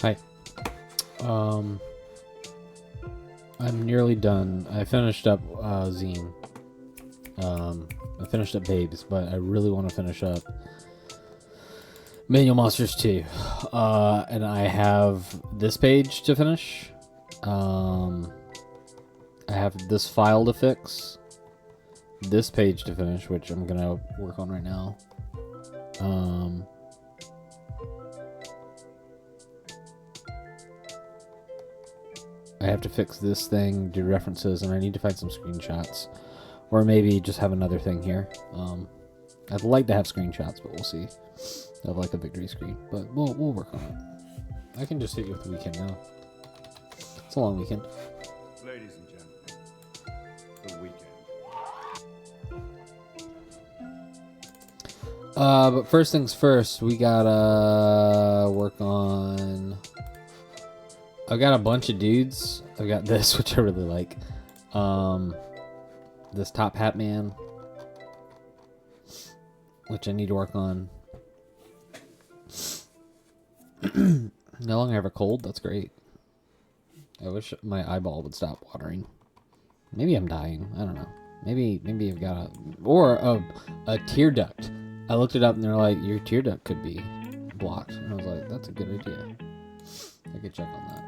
Hi. I'm nearly done. I finished up Zine. I finished up Babes, but I really want to finish up Manual Monsters 2. And I have this page to finish. I have this file to fix. This page to finish, which I'm going to work on right now. I have to fix this thing, do references, and I need to find some screenshots. Or maybe just have another thing here. I'd like to have screenshots, but we'll see. Of like a victory screen. But we'll work on it. I can just hit you with the weekend now. It's a long weekend. Ladies and gentlemen, the weekend. But first things first, we gotta work on... I've got a bunch of dudes. I've got this, which I really like. This Top Hat Man, which I need to work on. No longer have a cold. That's great. I wish my eyeball would stop watering. Maybe I'm dying. I don't know. Maybe I've got a tear duct. I looked it up and they're like, your tear duct could be blocked. And I was like, that's a good idea. I could check on that.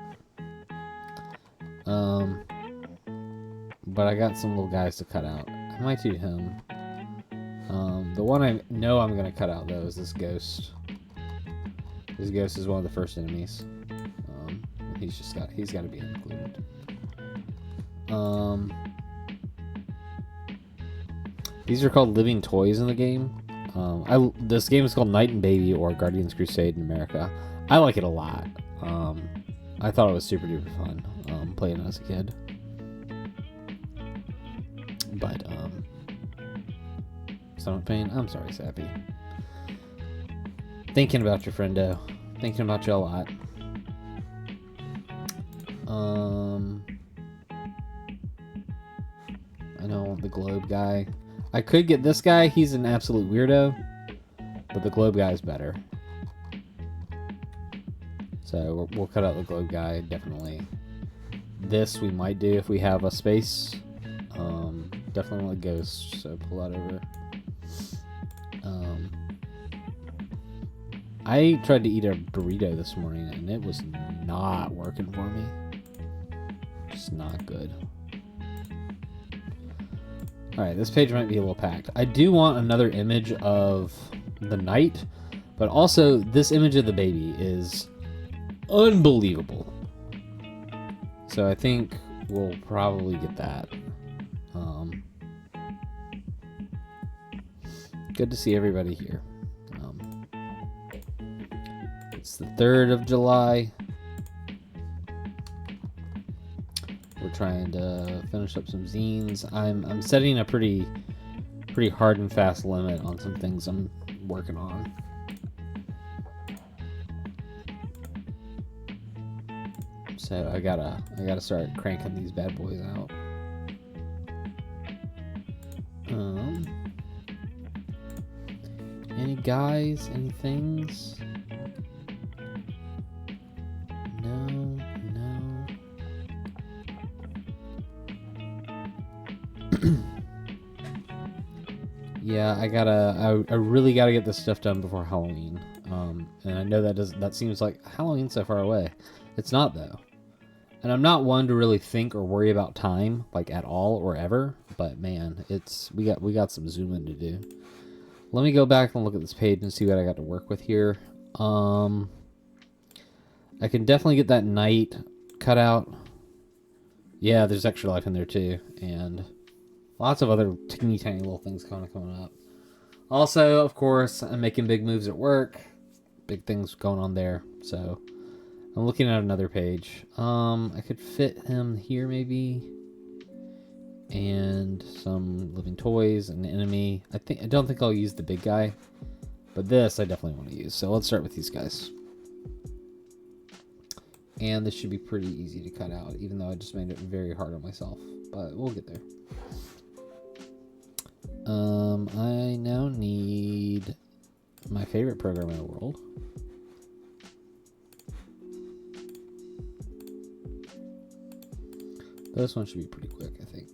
But I got some little guys to cut out. I might do him. The one I know I'm gonna cut out though is this ghost. This ghost is one of the first enemies. He's got to be included. These are called living toys in the game. This game is called Night and Baby or Guardians Crusade in America. I like it a lot. I thought it was super duper fun playing it as a kid. But stomach pain. I'm sorry, Sappy. Thinking about your friendo. Thinking about you a lot. I know the globe guy. I could get this guy. He's an absolute weirdo. But the globe guy is better. So we'll cut out the globe guy, definitely. This we might do if we have a space. Definitely want a ghost, so pull that over. I tried to eat a burrito this morning and it was not working for me. Just not good. Alright, this page might be a little packed. I do want another image of the knight, but also this image of the baby is unbelievable. So I think we'll probably get that. Good to see everybody here. It's the 3rd of July. We're trying to finish up some zines. I'm setting a pretty hard and fast limit on some things I'm working on. So I gotta start cranking these bad boys out. Any guys? Any things? No. Yeah, I really gotta get this stuff done before Halloween. And I know that seems like Halloween's so far away. It's not though. And I'm not one to really think or worry about time, like at all or ever. But man, we got some zooming to do. Let me go back and look at this page and see what I got to work with here. I can definitely get that knight cut out. Yeah, there's extra life in there too, and lots of other teeny tiny little things coming up. Also, of course, I'm making big moves at work. Big things going on there. So I'm looking at another page. I could fit him here maybe. And some living toys, an enemy. I don't think I'll use the big guy. But this I definitely want to use. So let's start with these guys. And this should be pretty easy to cut out, even though I just made it very hard on myself. But we'll get there. I now need my favorite program in the world. This one should be pretty quick, I think.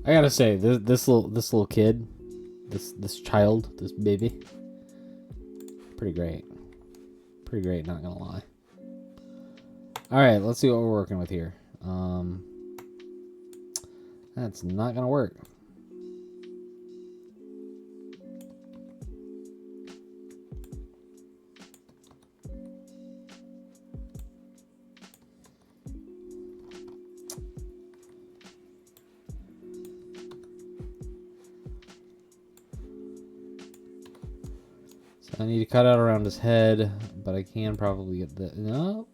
I gotta say, this little kid, this child, this baby, pretty great. Pretty great, not gonna lie. Alright, let's see what we're working with here. That's not gonna work. So I need to cut out around his head, but I can probably get the... No.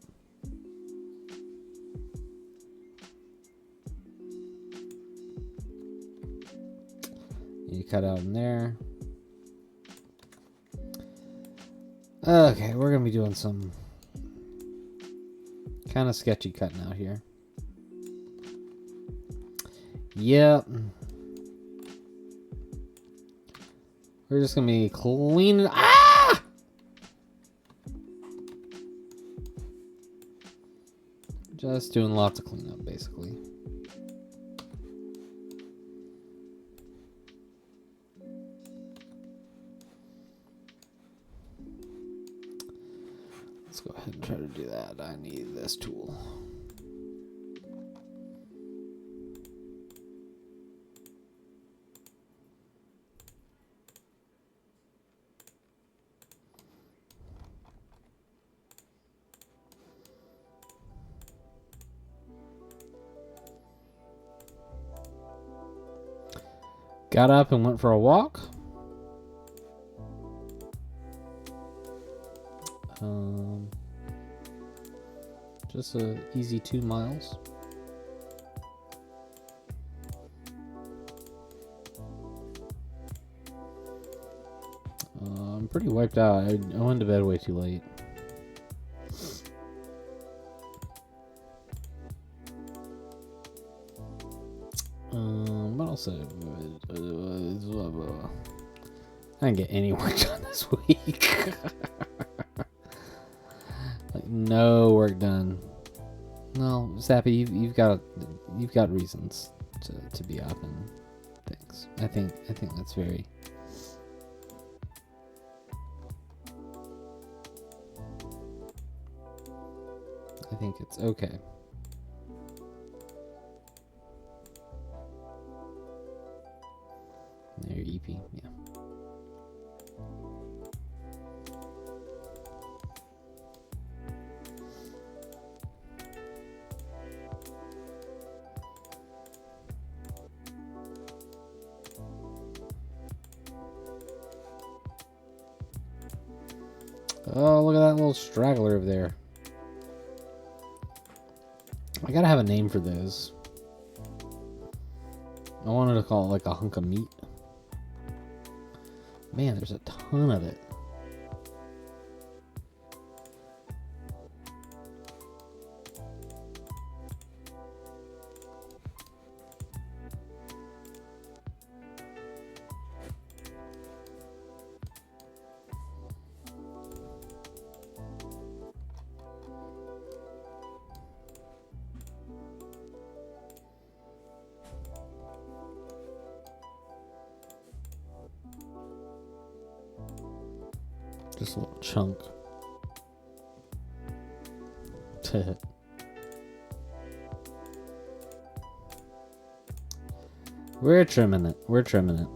Need to cut out in there. Okay, we're gonna be doing some kind of sketchy cutting out here. Yep. We're just gonna be cleaning. Ah! Just doing lots of cleanup, basically. Let's go ahead and try to do that. I need this tool. Got up and went for a walk. Just a easy 2 miles. I'm pretty wiped out. I went to bed way too late. What else? I didn't get any work done this week. Like no work done. No, Zappy, you've got reasons to be up and things. I think that's very. I think it's okay. There, EP, yeah. Oh, look at that little straggler over there. I gotta have a name for those. I wanted to call it like a hunk of meat. Man, there's a ton of it. Just a little chunk. We're trimming it. We're trimming it.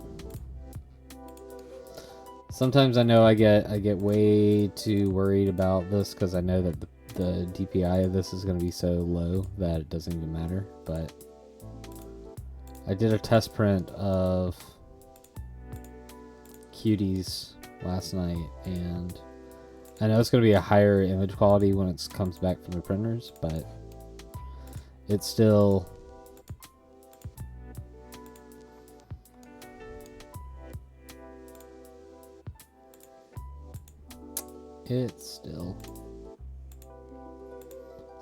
Sometimes I know I get way too worried about this because I know that the DPI of this is going to be so low that it doesn't even matter. But I did a test print of Cuties last night, and I know it's going to be a higher image quality when it comes back from the printers, but it's still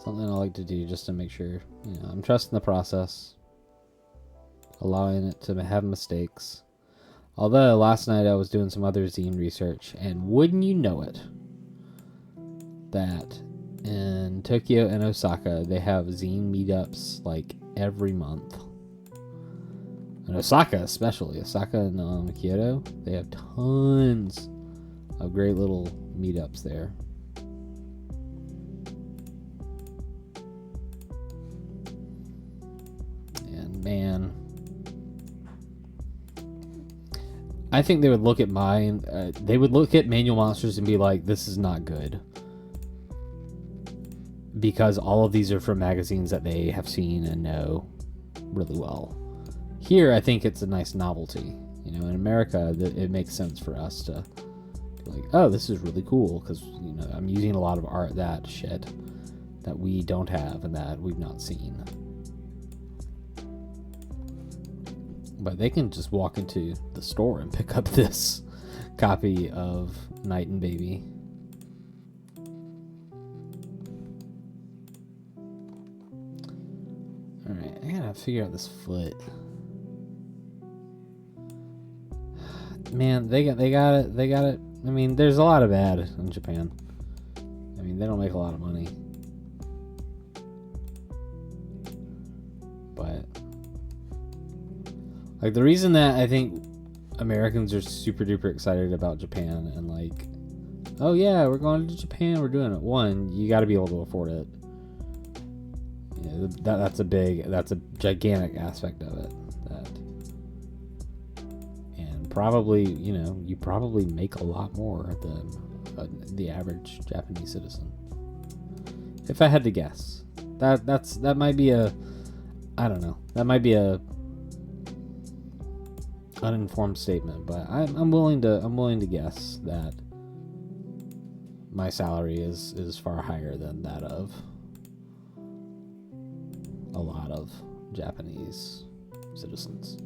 Something I like to do just to make sure, I'm trusting the process, allowing it to have mistakes. Although last night I was doing some other zine research, and wouldn't you know it, that in Tokyo and Osaka they have zine meetups like every month. In Osaka especially, Osaka and Kyoto, they have tons of great little meetups there. And man, I think they would look at mine. They would look at Manual Monsters and be like, "This is not good," because all of these are from magazines that they have seen and know really well. Here, I think it's a nice novelty. In America, it makes sense for us to be like, "Oh, this is really cool," because I'm using a lot of art that we don't have and that we've not seen. But they can just walk into the store and pick up this copy of Night and Baby. Alright, I gotta figure out this foot. Man, they got it. I mean, there's a lot of ad in Japan. I mean, they don't make a lot of money. But like, the reason that I think Americans are super duper excited about Japan and like, oh yeah, we're going to Japan, we're doing it. One, you got to be able to afford it. That's a gigantic aspect of it. And probably, you probably make a lot more than the average Japanese citizen. If I had to guess, that might be a, I don't know, that might be a uninformed statement, but I'm willing to guess that my salary is far higher than that of a lot of Japanese citizens.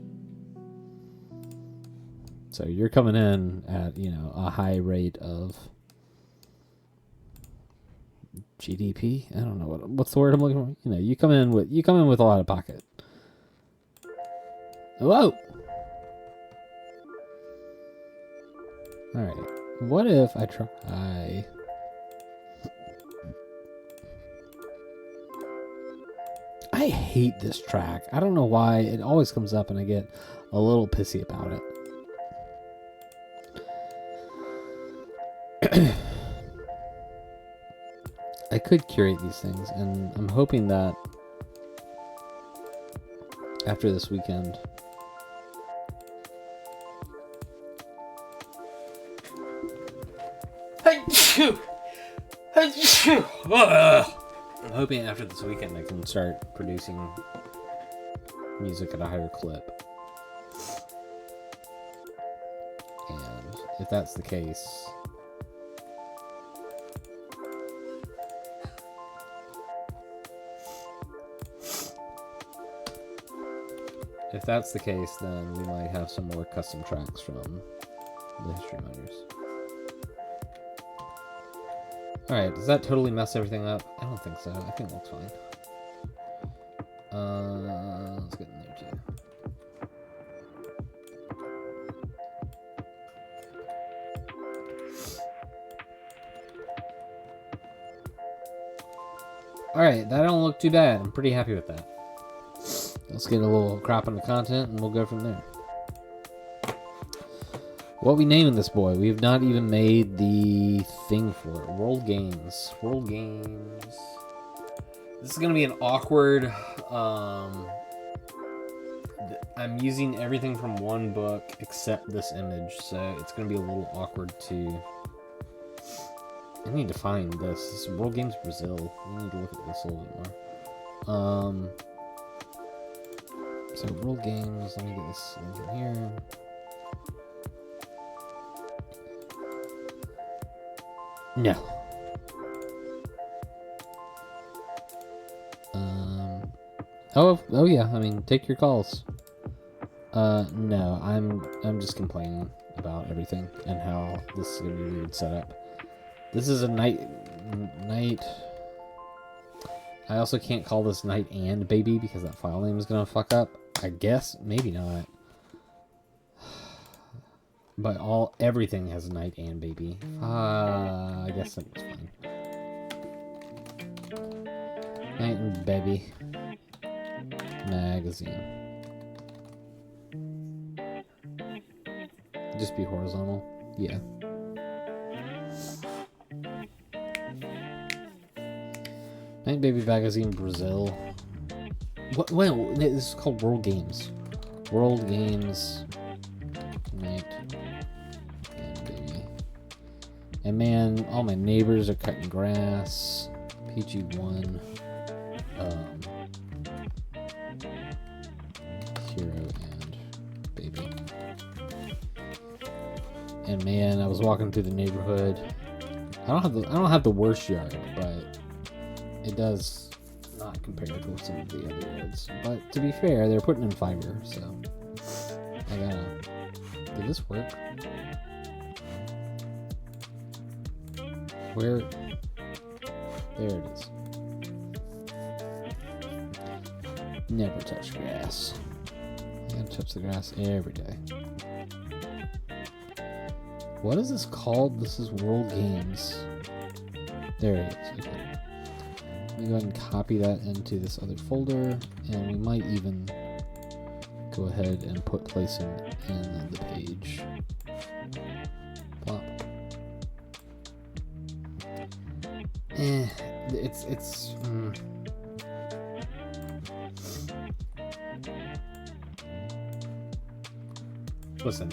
So you're coming in at a high rate of GDP. I don't know what's the word I'm looking for. You come in with a lot of pocket. Whoa. All right. What if I try? I hate this track. I don't know why. It always comes up and I get a little pissy about it. I could curate these things, and I'm hoping that after this weekend, I'm hoping after this weekend I can start producing music at a higher clip. And if that's the case, then we might have some more custom tracks from the History Miners. Alright, does that totally mess everything up? I don't think so. I think it looks fine. Let's get in there too. Alright, that don't look too bad. I'm pretty happy with that. Let's get a little crop in the content and we'll go from there. What are we naming this boy? We have not even made the thing for it. World Games. World Games. This is going to be an awkward... I'm using everything from one book except this image, so it's going to be a little awkward to... I need to find this. This is World Games Brazil. We need to look at this a little bit more. So World Games, let me get this link in here. No. Oh yeah. I mean, take your calls. No. I'm just complaining about everything and how this is gonna be a weird setup. This is a night. I also can't call this night and baby because that file name is gonna fuck up. I guess maybe not. But everything has night and baby. I guess that was fine. Night and baby magazine. Just be horizontal. Yeah. Night and Baby Magazine Brazil. What? Well, this is called World Games. World Games. Night and Baby. And man, all my neighbors are cutting grass. PG1. Hero and Baby. And man, I was walking through the neighborhood. I don't have the worst yard, but it does not compare to some of the other yards. But to be fair, they're putting in fiber, so I gotta. Did this work? Where? There it is. Never touch grass. I gotta touch the grass every day. What is this called? This is World Games. There it is. Okay. Let me go ahead and copy that into this other folder, and we might even go ahead and put placing in the page. Plop. It's Listen,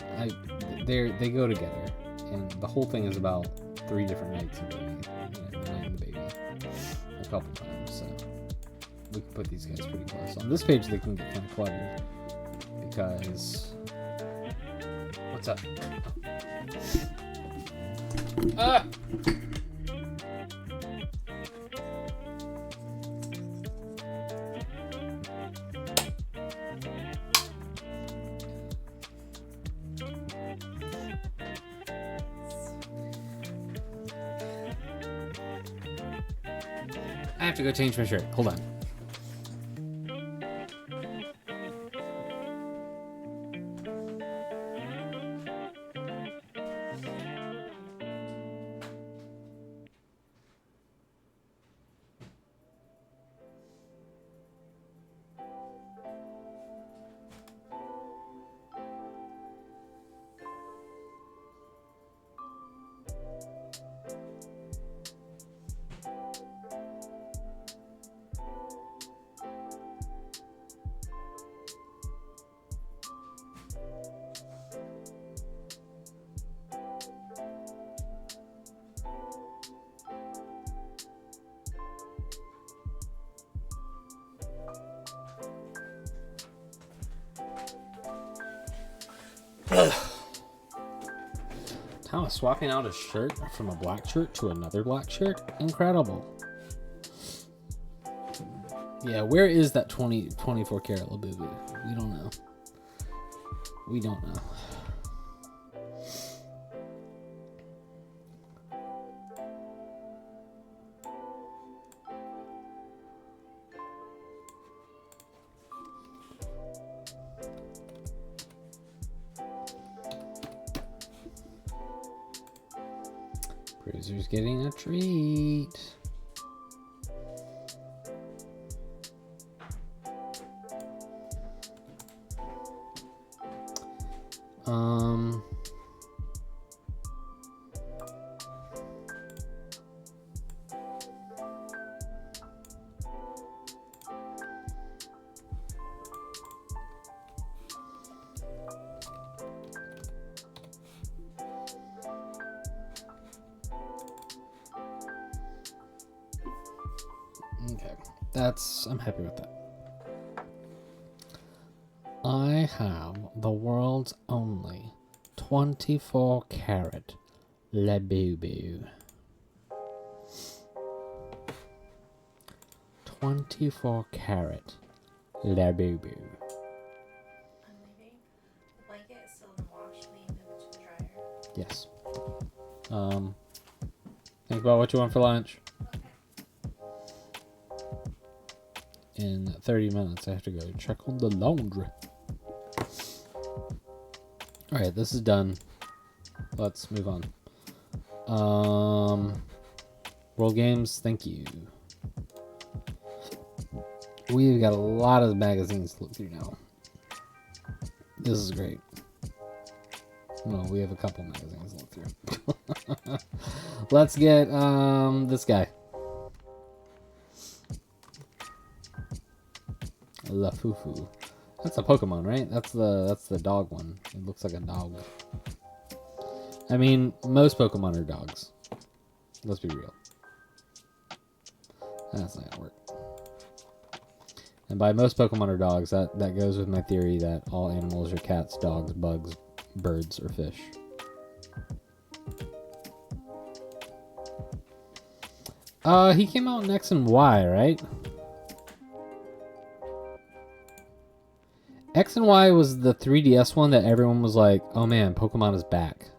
they go together, and the whole thing is about 3 different nights and baby, the night and the baby, a couple times. So we can put these guys pretty close. On this page, they can get kind of cluttered because what's up? Ah! I have to go change my shirt. Hold on. Thomas swapping out his shirt from a black shirt to another black shirt? Incredible. Yeah, where is that 24 karat Labubu? We don't know. We don't know. Bruiser's getting a treat. Okay, I'm happy with that. I have the world's only 24 karat Labubu. 24 karat Labubu. I'm leaving. The blanket is still in the wash. We move it to the dryer. Yes. Think about what you want for lunch. Okay. in 30 minutes. I have to go check on the laundry. Alright, this is done. Let's move on. World Games, thank you. We've got a lot of magazines to look through now. This is great. Well, we have a couple magazines to look through. Let's get this guy. La Fufu. That's a Pokemon, right? That's the dog one. It looks like a dog. I mean, most Pokemon are dogs. Let's be real. That's not gonna work. And by most Pokemon are dogs, that goes with my theory that all animals are cats, dogs, bugs, birds, or fish. He came out in X and Y, right? X and Y was the 3DS one that everyone was like, oh man, Pokemon is back.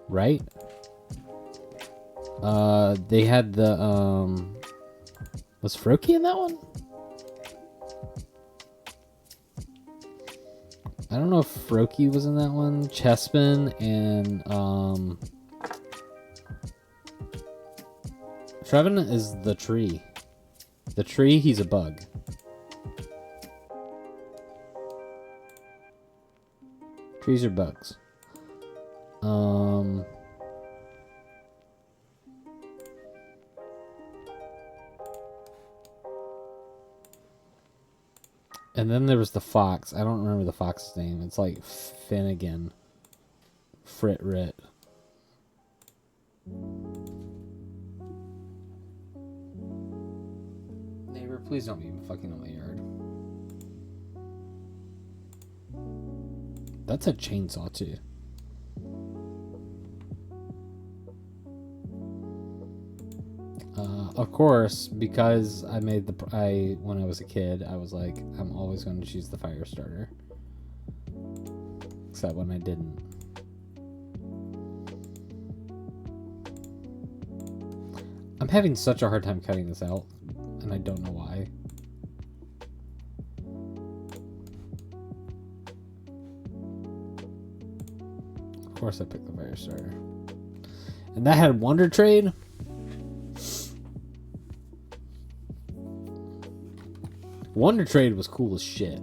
Right? They had the, was Froakie in that one? I don't know if Froakie was in that one. Chespin and, Trevin is the tree. The tree, he's a bug. Trees are bugs. And then there was the fox. I don't remember the fox's name. It's like Finnegan. Frit. Neighbor, please don't be fucking in my yard. That's a chainsaw too. Of course, because I made when I was a kid, I was like, I'm always going to choose the fire starter. Except when I didn't. I'm having such a hard time cutting this out, and I don't know why. Of course I picked the fire starter. And that had Wonder Trade. Wonder Trade was cool as shit.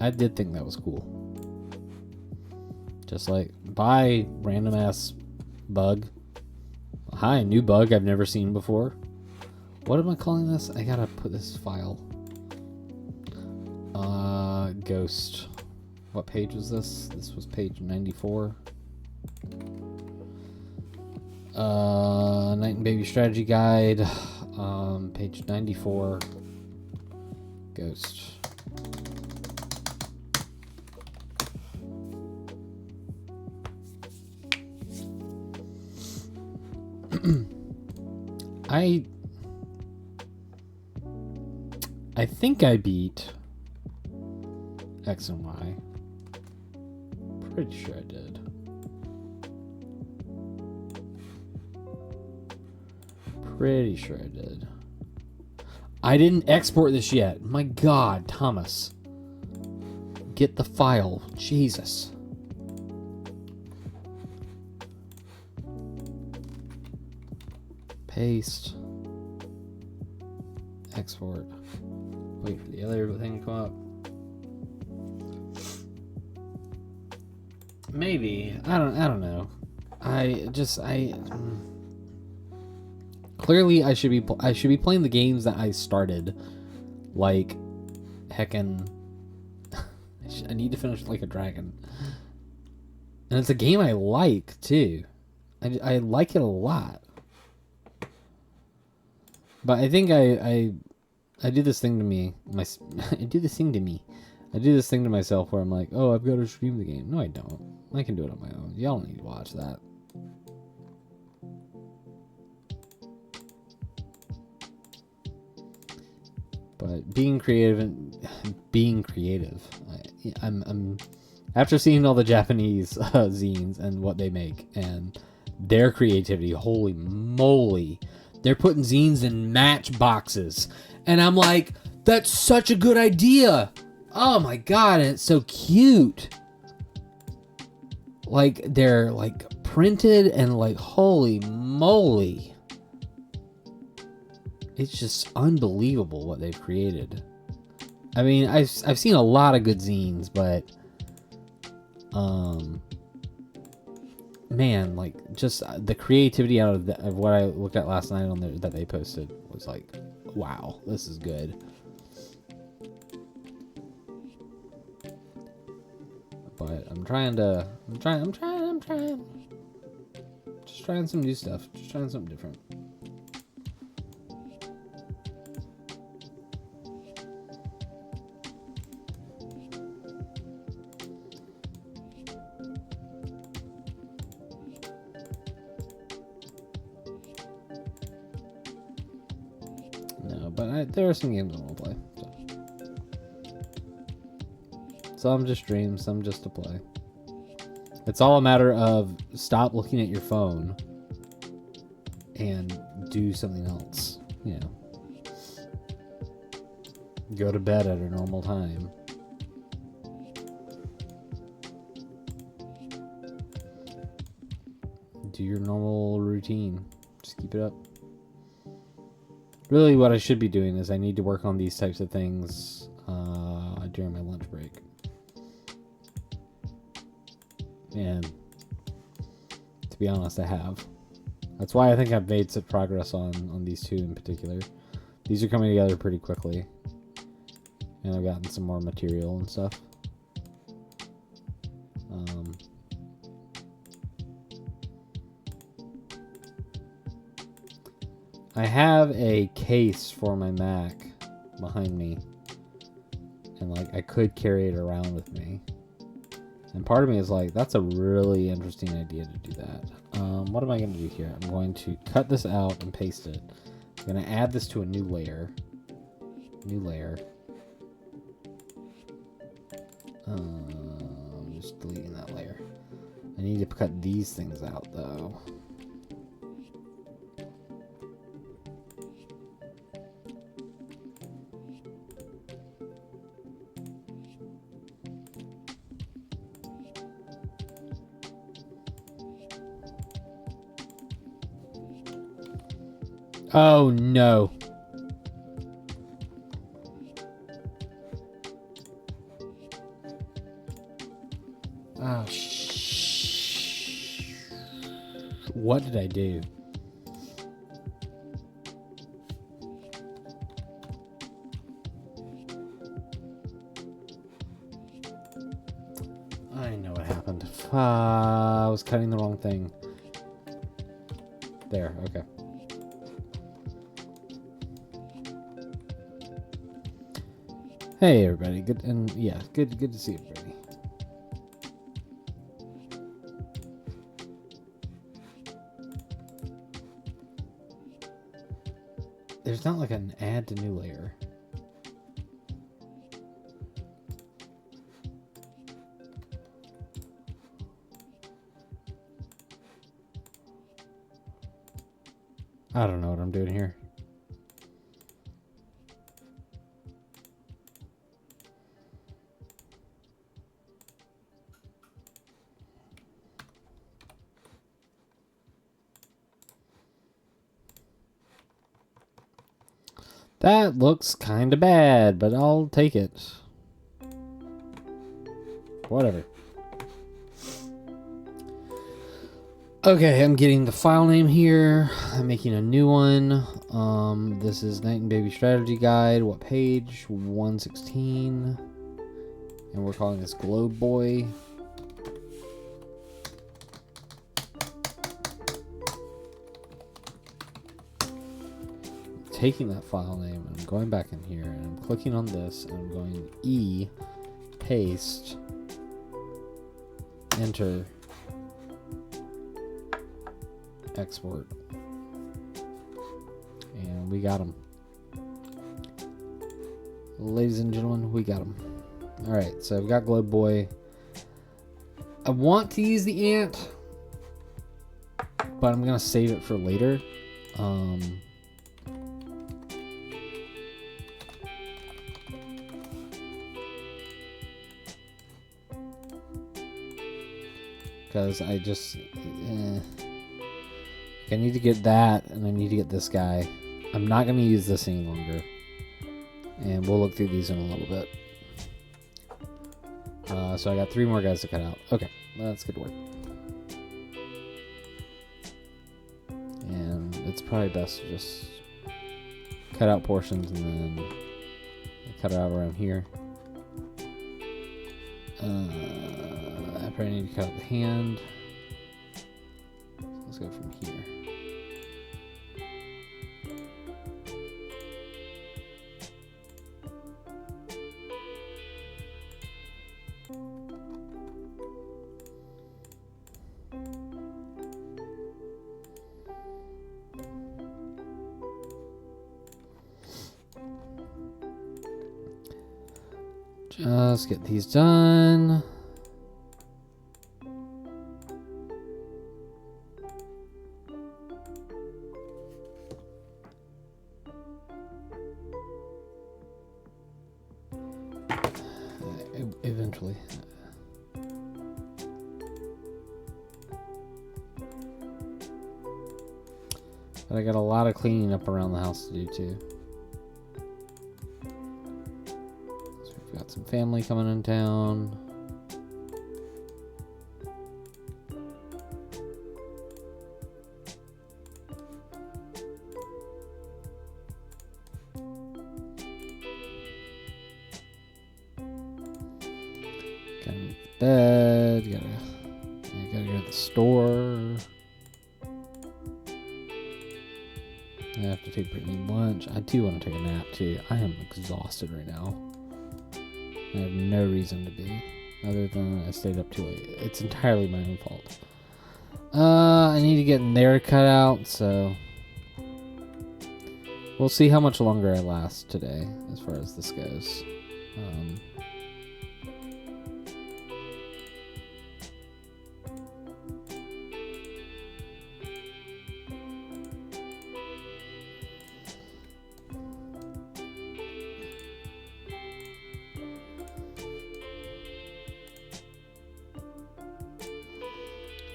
I did think that was cool. Just like, bye, random ass bug. Hi, new bug I've never seen before. What am I calling this? I gotta put this file. Ghost. What page was this? This was page 94. Night and Baby Strategy Guide. Page 94. Ghost. I think I beat X and Y. Pretty sure I did. Pretty sure I did. I didn't export this yet. My God, Thomas. Get the file. Jesus. Paste. Export. Wait for the other thing to come up. Maybe. I don't know. Clearly I should be playing the games that I started. Like heckin' I need to finish Like a Dragon. And it's a game I like too. I like it a lot. But I think I do this thing to me. I do this thing to myself where I'm like, oh, I've got to stream the game. No, I don't. I can do it on my own. Y'all don't need to watch that. But being creative I'm after seeing all the Japanese zines and what they make and their creativity, holy moly. They're putting zines in matchboxes. And I'm like, that's such a good idea. Oh my God. And it's so cute. Like, they're like printed and like, holy moly. It's just unbelievable what they've created. I mean, I've seen a lot of good zines, but man, like just the creativity out of what I looked at last night on that they posted was like, wow, this is good. But I'm trying. Just trying some new stuff. Just trying something different. No, but there are some games I want to play. Some just dreams, some just to play. It's all a matter of stop looking at your phone and do something else. You know, go to bed at a normal time. Do your normal routine. Just keep it up. Really, what I should be doing is I need to work on these types of things during my lunch break. And to be honest, I have. That's why I think I've made such progress on these two in particular. These are coming together pretty quickly. And I've gotten some more material and stuff. I have a case for my Mac behind me. And like I could carry it around with me. And part of me is like, that's a really interesting idea to do that. What am I going to do here? I'm going to cut this out and paste it. I'm going to add this to a new layer. I'm just deleting that layer. I need to cut these things out though. Oh no. Oh what did I do? I know what happened. I was cutting the wrong thing. There, okay. Hey everybody, good to see everybody. There's not like an add to new layer. I don't know what I'm doing here. That looks kind of bad, but I'll take it. Whatever. Okay, I'm getting the file name here. I'm making a new one. This is Night and Baby Strategy Guide. What page? 116. And we're calling this Globe Boy. Taking that file name and I'm going back in here and I'm clicking on this and I'm going E, paste, enter, export, and we got them. Ladies and gentlemen, we got them. Alright, so I've got Globe Boy. I want to use the ant, but I'm going to save it for later. because I just I need to get that, and I need to get this guy. I'm not going to use this any longer, and we'll look through these in a little bit. So I got 3 more guys to cut out. Okay, that's good work. And it's probably best to just cut out portions and then cut it out around here. I probably need to cut out the hand. So let's go from here. Just get these done. Eventually. But I got a lot of cleaning up around the house to do too. Got some family coming in town. Gotta make the bed. Gotta go to the store. I have to take Brittany lunch. I do want to take a nap too. I am exhausted right now. I have no reason to be, other than I stayed up too late. It's entirely my own fault. I need to get their cut out, so we'll see how much longer I last today, as far as this goes.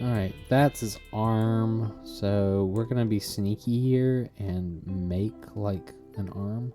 Alright, that's his arm. So we're gonna be sneaky here and make like an arm.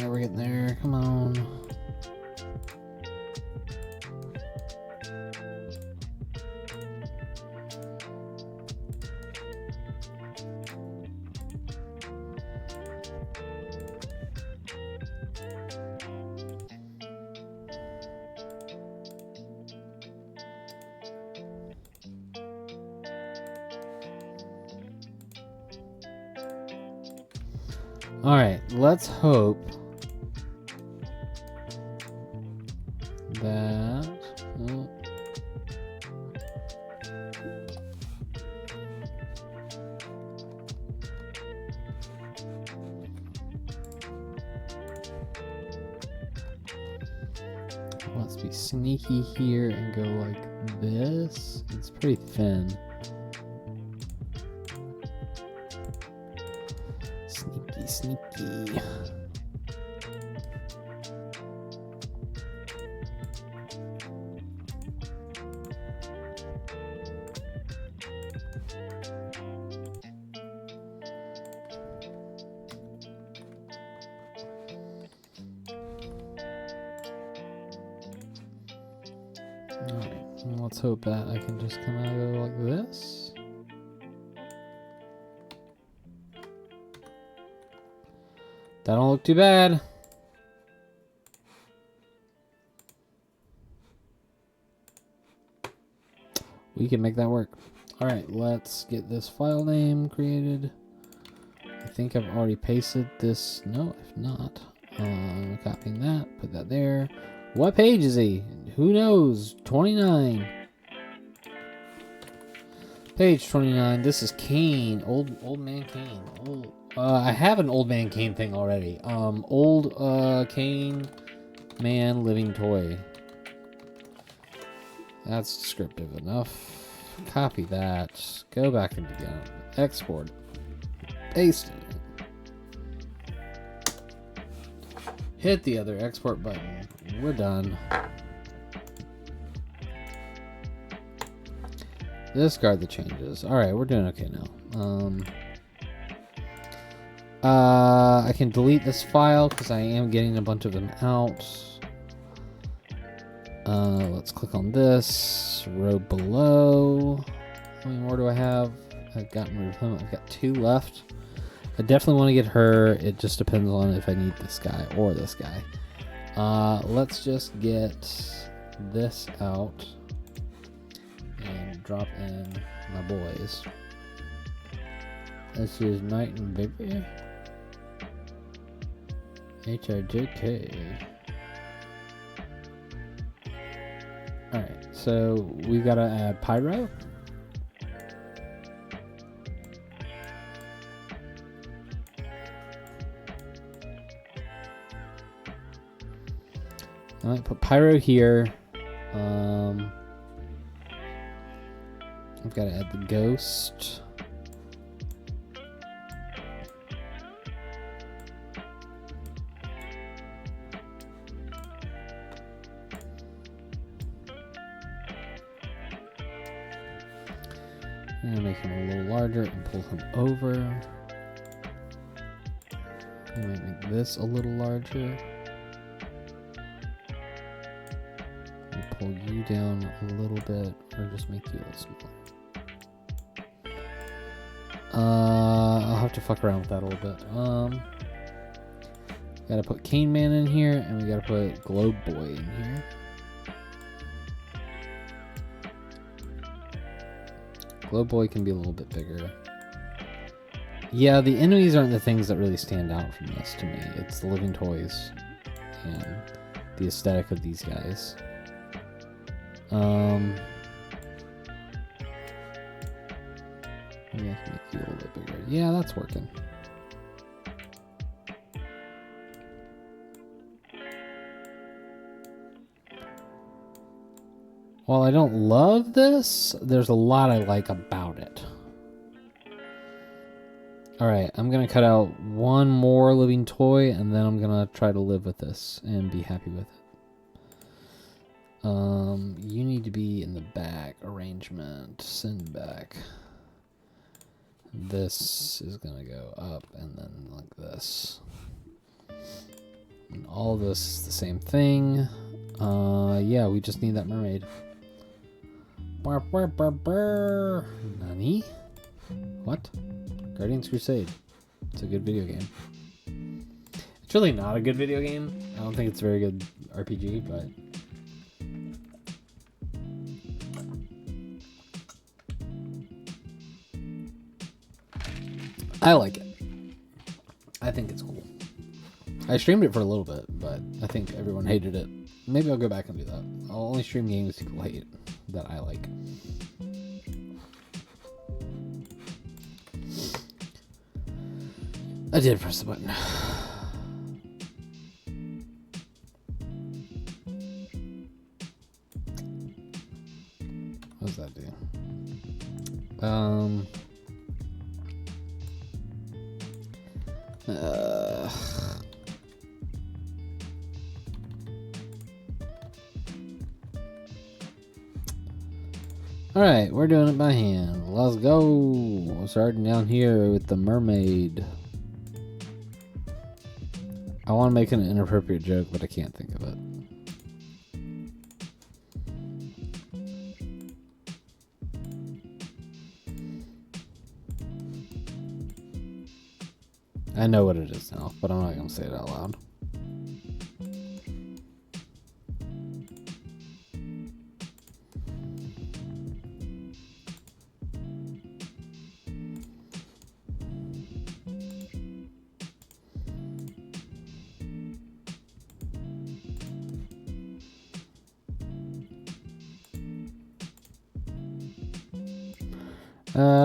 We're getting there. Come on. All right, let's hope that let's be sneaky here and go like this. It's pretty thin. Sneaky. Alright, let's hope that I can just come out of it like this. That don't look too bad. We can make that work. Alright, let's get this file name created. I think I've already pasted this. No, if not. Copying that, put that there. What page is he? Who knows? 29. Page 29. This is Kane. Old man Kane. I have an old man Kane thing already. Old Kane man living toy. That's descriptive enough. Copy that. Go back into GIMP. Export. Paste it. Hit the other export button. We're done. Discard the changes. Alright, we're doing okay now. I can delete this file because I am getting a bunch of them out. Let's click on this. Row below. How many more do I have? I've gotten rid of them. I've got 2 left. I definitely want to get her. It just depends on if I need this guy or this guy. Let's just get this out and drop in my boys. This is Night and Baby. HIJK. Alright, so we gotta add Pyro. I might put Pyro here. I've got to add the Ghost. I'm going to make him a little larger and pull him over. I might make this a little larger. Pull you down a little bit, or just make you a little smaller. I'll have to fuck around with that a little bit. Gotta put Cane Man in here, and we gotta put Globe Boy in here. Globe Boy can be a little bit bigger. Yeah, the enemies aren't the things that really stand out from this to me. It's the living toys and the aesthetic of these guys. Maybe I can make you a little bit bigger. Yeah, that's working. While I don't love this, there's a lot I like about it. Alright, I'm gonna cut out one more living toy, and then I'm gonna try to live with this and be happy with it. You need to be in the back arrangement. Send back. This is gonna go up and then like this. And all this is the same thing. Yeah, we just need that mermaid. Nani? What? Guardians Crusade. It's a good video game. It's really not a good video game. I don't think it's a very good RPG, but I like it. I think it's cool. I streamed it for a little bit, but I think everyone hated it. Maybe I'll go back and do that. I'll only stream games people hate that I like. I did press the button. What does that do? Alright, we're doing it by hand. Let's go. Starting down here with the mermaid. I want to make an inappropriate joke, but I can't think of it. I know what it is now, but I'm not gonna say it out loud.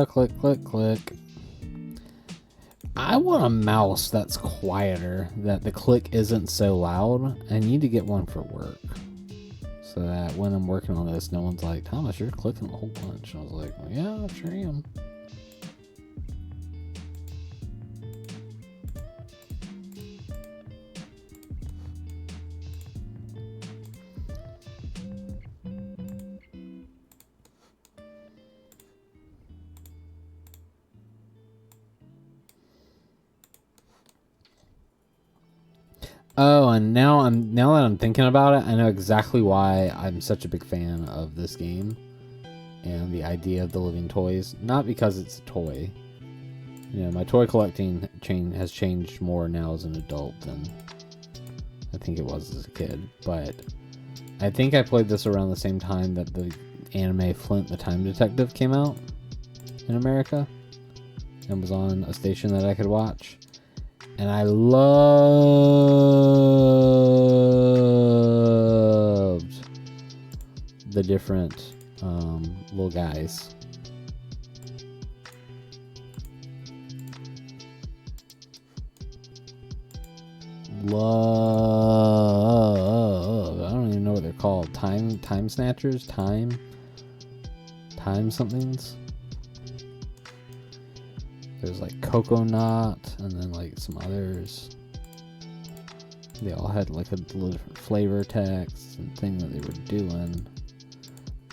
Click, click, click. I want a mouse that's quieter, that the click isn't so loud. I need to get one for work. So that when I'm working on this, no one's like, Thomas, you're clicking a whole bunch. And I was like, well, yeah, I sure am. Oh, and now that I'm thinking about it, I know exactly why I'm such a big fan of this game and the idea of the living toys. Not because it's a toy. You know, my toy collecting has changed more now as an adult than I think it was as a kid. But I think I played this around the same time that the anime Flint the Time Detective came out in America and was on a station that I could watch. And I loved the different little guys. Love. I don't even know what they're called. Time snatchers? Time somethings? There's like Coconut and then like some others. They all had like a little different flavor text and thing that they were doing.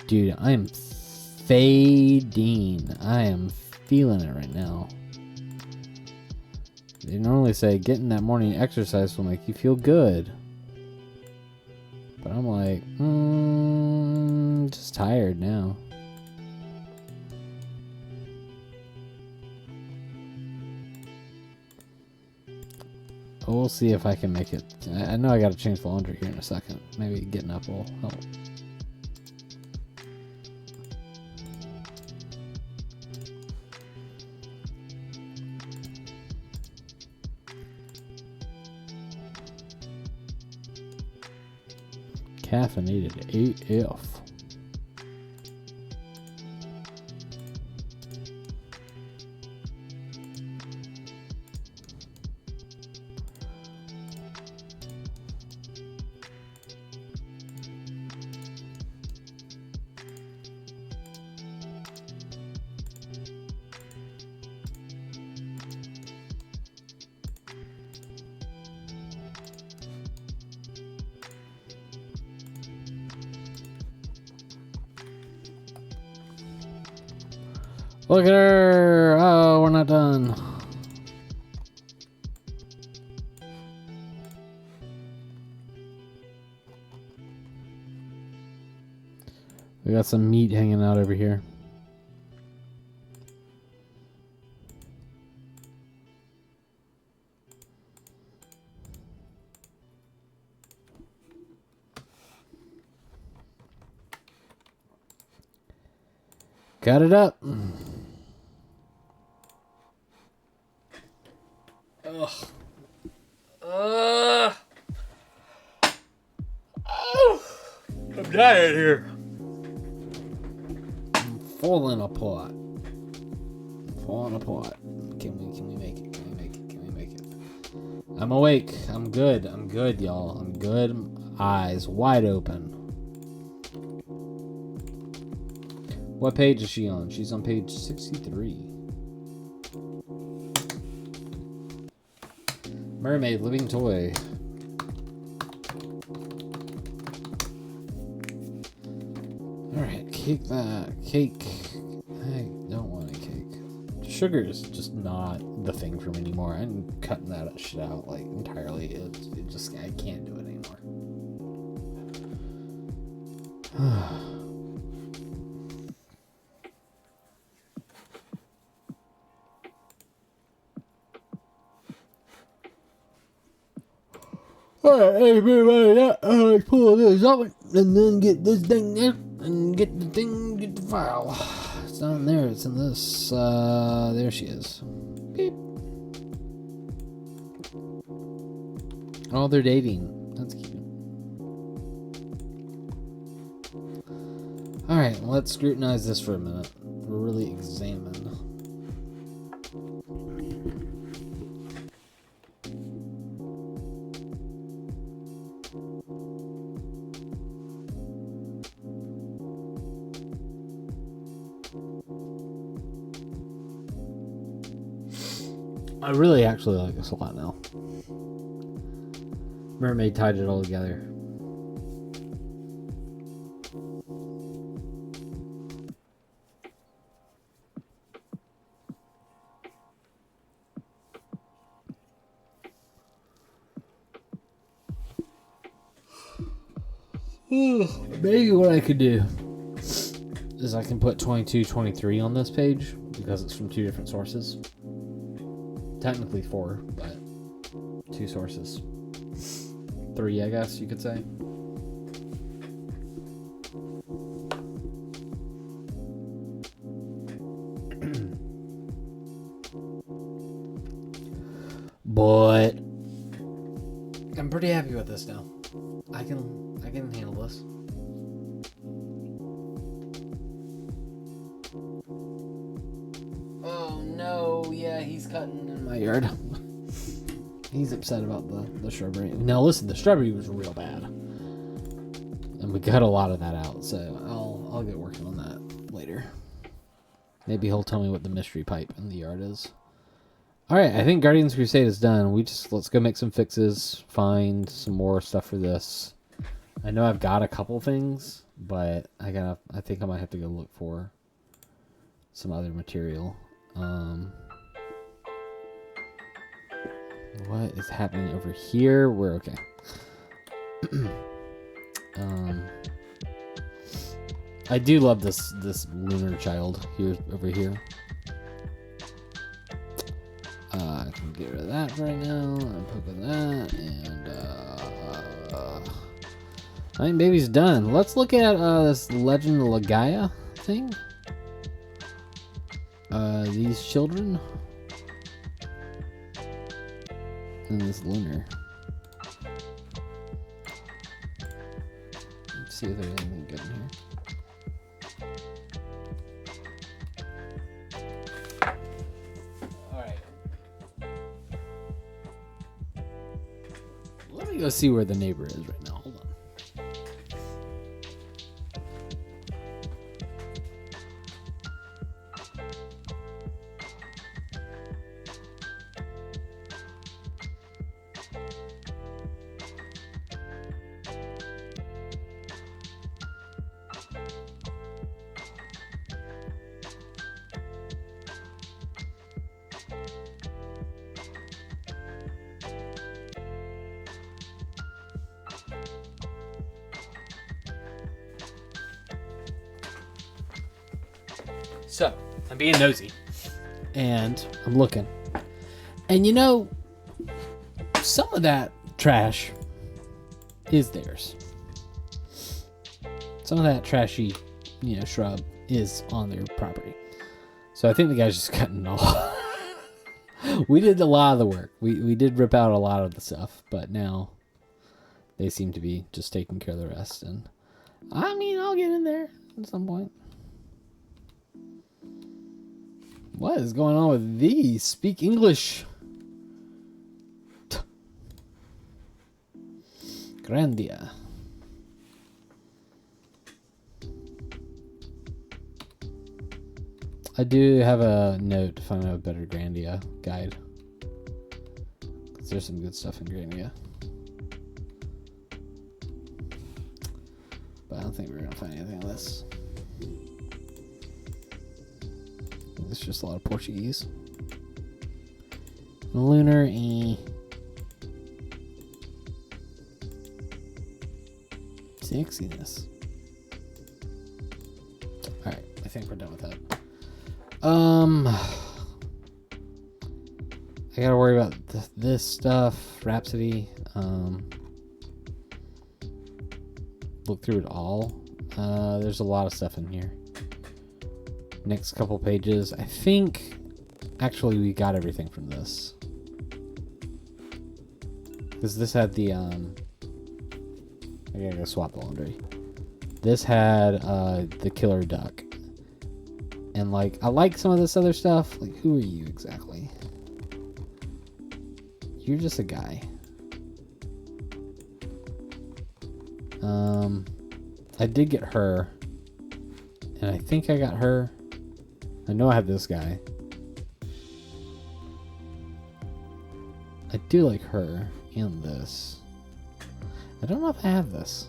Dude, I am fading. I am feeling it right now. They normally say getting that morning exercise will make you feel good. But I'm like, just tired now. We'll see if I can make it. I know I gotta change the laundry here in a second. Maybe getting up will help. Caffeinated AF. Look at her! Oh, we're not done. We got some meat hanging out over here. Cut it up. Ugh. I'm dying here. I'm falling apart. Falling apart. Can we make it? Can we make it? Can we make it? I'm awake. I'm good. I'm good, y'all. I'm good. Eyes wide open. What page is she on? She's on page 63. Mermaid living toy. Alright, cake that. Cake. I don't want a cake. Sugar is just not the thing for me anymore. I'm cutting that shit out like entirely. It just, I can't do it anymore. Alright, everybody, let's pull this up and then get this thing there and get the file. It's not in there, it's in this. There she is. Beep. Oh, they're dating. That's cute. Alright, let's scrutinize this for a minute. Really examine. I really actually like this a lot now. Mermaid tied it all together. Maybe what I could do is I can put 22, 23 on this page because it's from two different sources. Technically 4, but 2 sources. 3, I guess you could say. But I'm pretty happy with this now. I can handle this. Oh no, yeah, he's cutting in my yard. He's upset about the shrubbery. Now listen, the shrubbery was real bad. And we cut a lot of that out, so I'll get working on that later. Maybe he'll tell me what the mystery pipe in the yard is. Alright, I think Guardians Crusade is done. Let's go make some fixes, find some more stuff for this. I know I've got a couple things, but I think I might have to go look for some other material. What is happening over here? We're okay. I do love this lunar child here over here. I can get rid of that right now. I'm poking that, and I think baby's done. Let's look at this Legend of Legaia thing. These children. And this lunar. Let's see if there's anything good in here. Alright. Let me go see where the neighbor is right now. Hold on. So, I'm being nosy. And I'm looking. And you know, some of that trash is theirs. Some of that trashy, shrub is on their property. So I think the guy's just cutting it all. We did a lot of the work. We did rip out a lot of the stuff, but now they seem to be just taking care of the rest. And I mean, I'll get in there at some point. What is going on with these? Speak English. Grandia. I do have a note to find out a better Grandia guide. 'Cause there's some good stuff in Grandia. But I don't think we're going to find anything on this. It's just a lot of Portuguese. Lunar sexiness. Alright, I think we're done with that. I gotta worry about this stuff. Rhapsody. look through it all. There's a lot of stuff in here. Next couple pages, I think actually we got everything from this. Because this had the I gotta go swap the laundry. This had the killer duck. And like I like some of this other stuff. Like, who are you exactly? You're just a guy. I did get her. And I think I got her. I know I have this guy. I do like her and this. I don't know if I have this.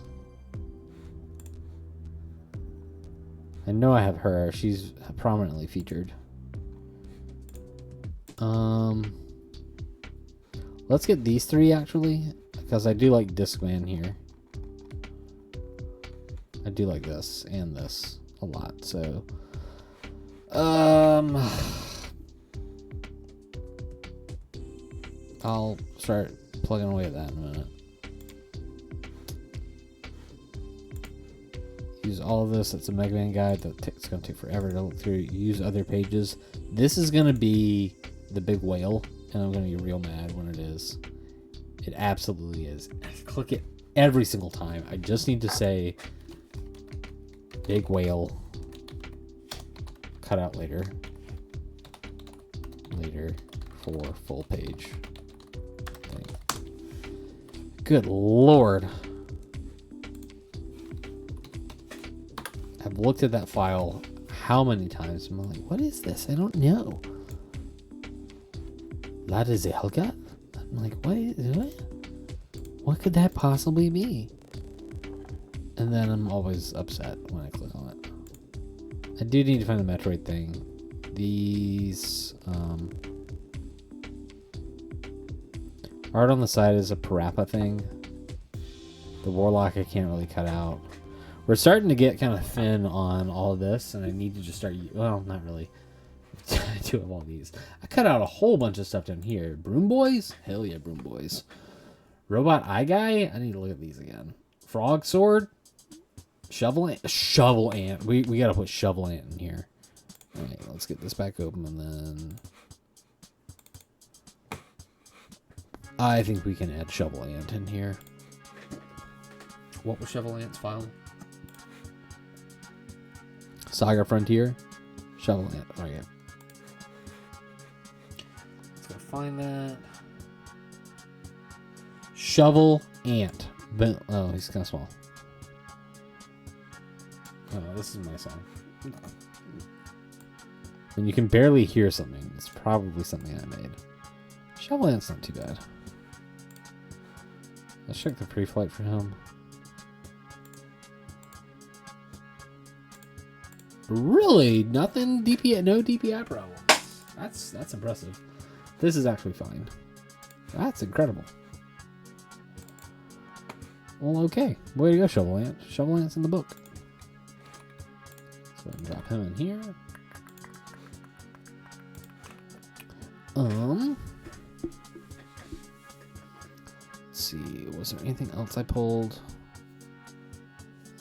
I know I have her. She's prominently featured. Let's get these three actually, because I do like Discman here. I do like this and this a lot. So, I'll start plugging away at that in a minute. Use all of this. It's a Mega Man guide it's going to take forever to look through. Use other pages. This is going to be the big whale, and I'm going to be real mad when it is. It absolutely is. I click it every single time. I just need to say big whale. Cut out later. Later for full page. Good Lord. I've looked at that file how many times? I'm like, what is this? I don't know. That is a Helga? I'm like, what could that possibly be? And then I'm always upset when I click on it. I do need to find the Metroid thing. These art on the side is a Parappa thing. The Warlock I can't really cut out. We're starting to get kind of thin on all of this, and I need to just start... Well, not really. Two of all these. I cut out a whole bunch of stuff down here. Broom Boys? Hell yeah, Broom Boys. Robot Eye Guy? I need to look at these again. Frog Sword? Shovel Ant? Shovel Ant. We gotta put Shovel Ant in here. Alright, let's get this back open, and then... I think we can add Shovel Ant in here. What was Shovel Ant's file? Saga Frontier, Shovel Ant. Oh yeah. Let's go find that. Shovel Ant. Oh, he's kind of small. Oh, this is my song. When you can barely hear something, it's probably something I made. Shovel Ant's not too bad. Let's check the pre-flight for him. Really? Nothing DPI, no DPI problems. That's impressive. This is actually fine. That's incredible. Well, okay. Way to go, Shovel Ant. Shovel Ant's in the book. So drop him in here. Let's see. Was there anything else I pulled?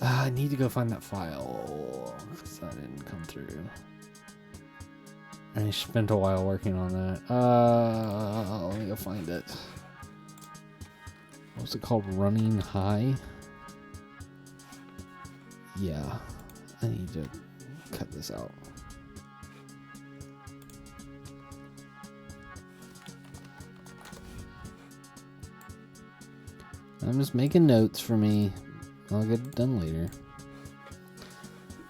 I need to go find that file because that didn't come through. I spent a while working on that. Let me go find it. What was it called? Running High? Yeah. I need to cut this out. I'm just making notes for me. I'll get it done later.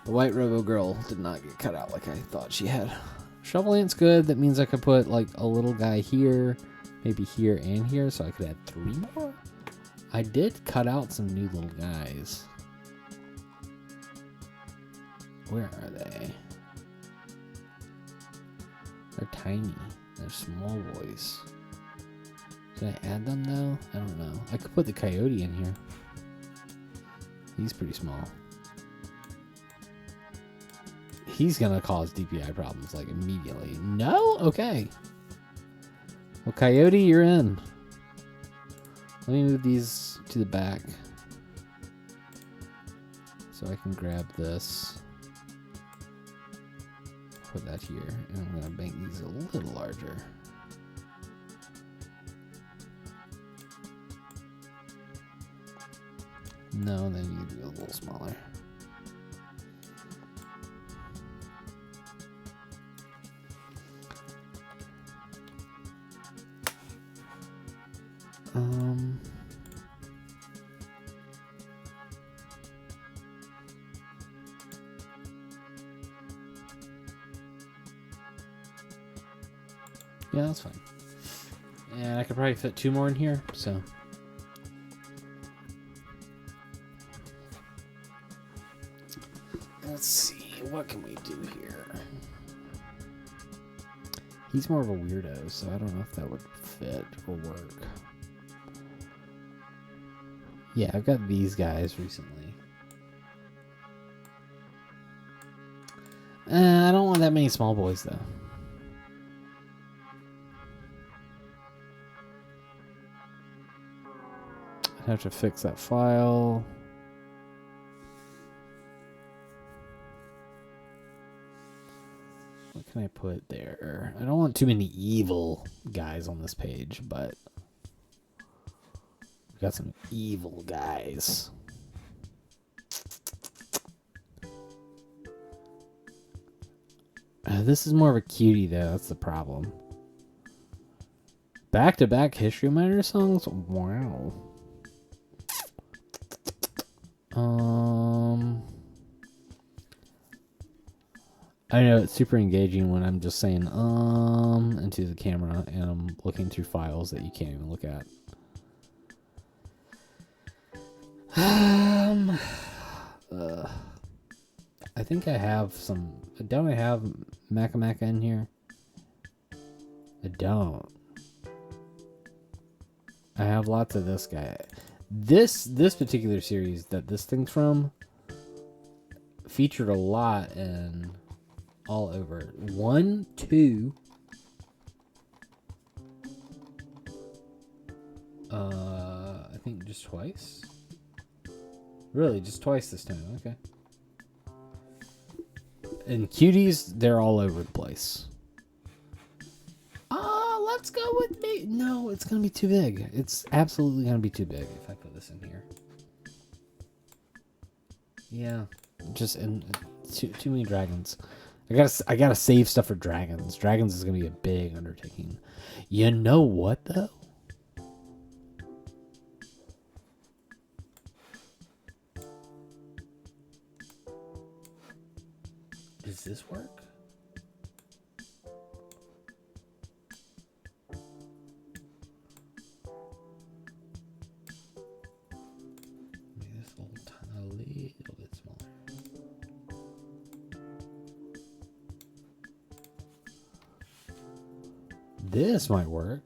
The white Robo Girl did not get cut out like I thought she had. Shovel Ant's good. That means I could put like a little guy here, maybe here and here, so I could add 3 more. I did cut out some new little guys. Where are they? They're tiny. They're small boys. Did I add them though? I don't know. I could put the coyote in here. He's pretty small. He's gonna cause DPI problems like immediately. No? Okay. Well, Coyote, you're in. Let me move these to the back. So I can grab this, put that here, and I'm going to make these a little larger. No, they need to be a little smaller. Yeah, that's fine. And I could probably fit 2 more in here, so. Let's see, what can we do here? He's more of a weirdo, so I don't know if that would fit or work. Yeah, I've got these guys recently. I don't want that many small boys, though. I'd have to fix that file. What can I put there? I don't want too many evil guys on this page, but we got some evil guys. This is more of a cutie, though. That's the problem. Back-to-back History Miner songs? Wow. I know it's super engaging when I'm just saying into the camera and I'm looking through files that you can't even look at. I think I have some. Don't I have Maca in here? I don't. I have lots of this guy. This particular series that this thing's from featured a lot in all over. 1, 2. I think just twice. Really, just twice this time. Okay. And cuties, they're all over the place. Let's go with me. No, it's gonna be too big. It's absolutely gonna be too big if I put this in here. Yeah, just too many dragons. I gotta save stuff for dragons. Dragons is gonna be a big undertaking. You know what though? Does this work? Maybe this a little bit smaller. This might work.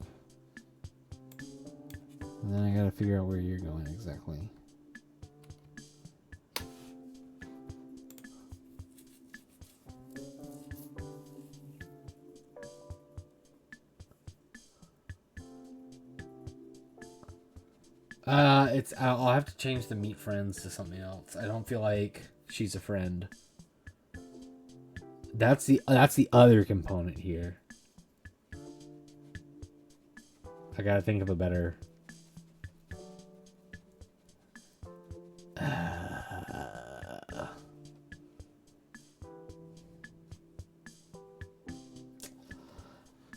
And then I gotta figure out where you're going exactly. I'll have to change the meet friends to something else. I don't feel like she's a friend. That's the other component here. I gotta think of a better.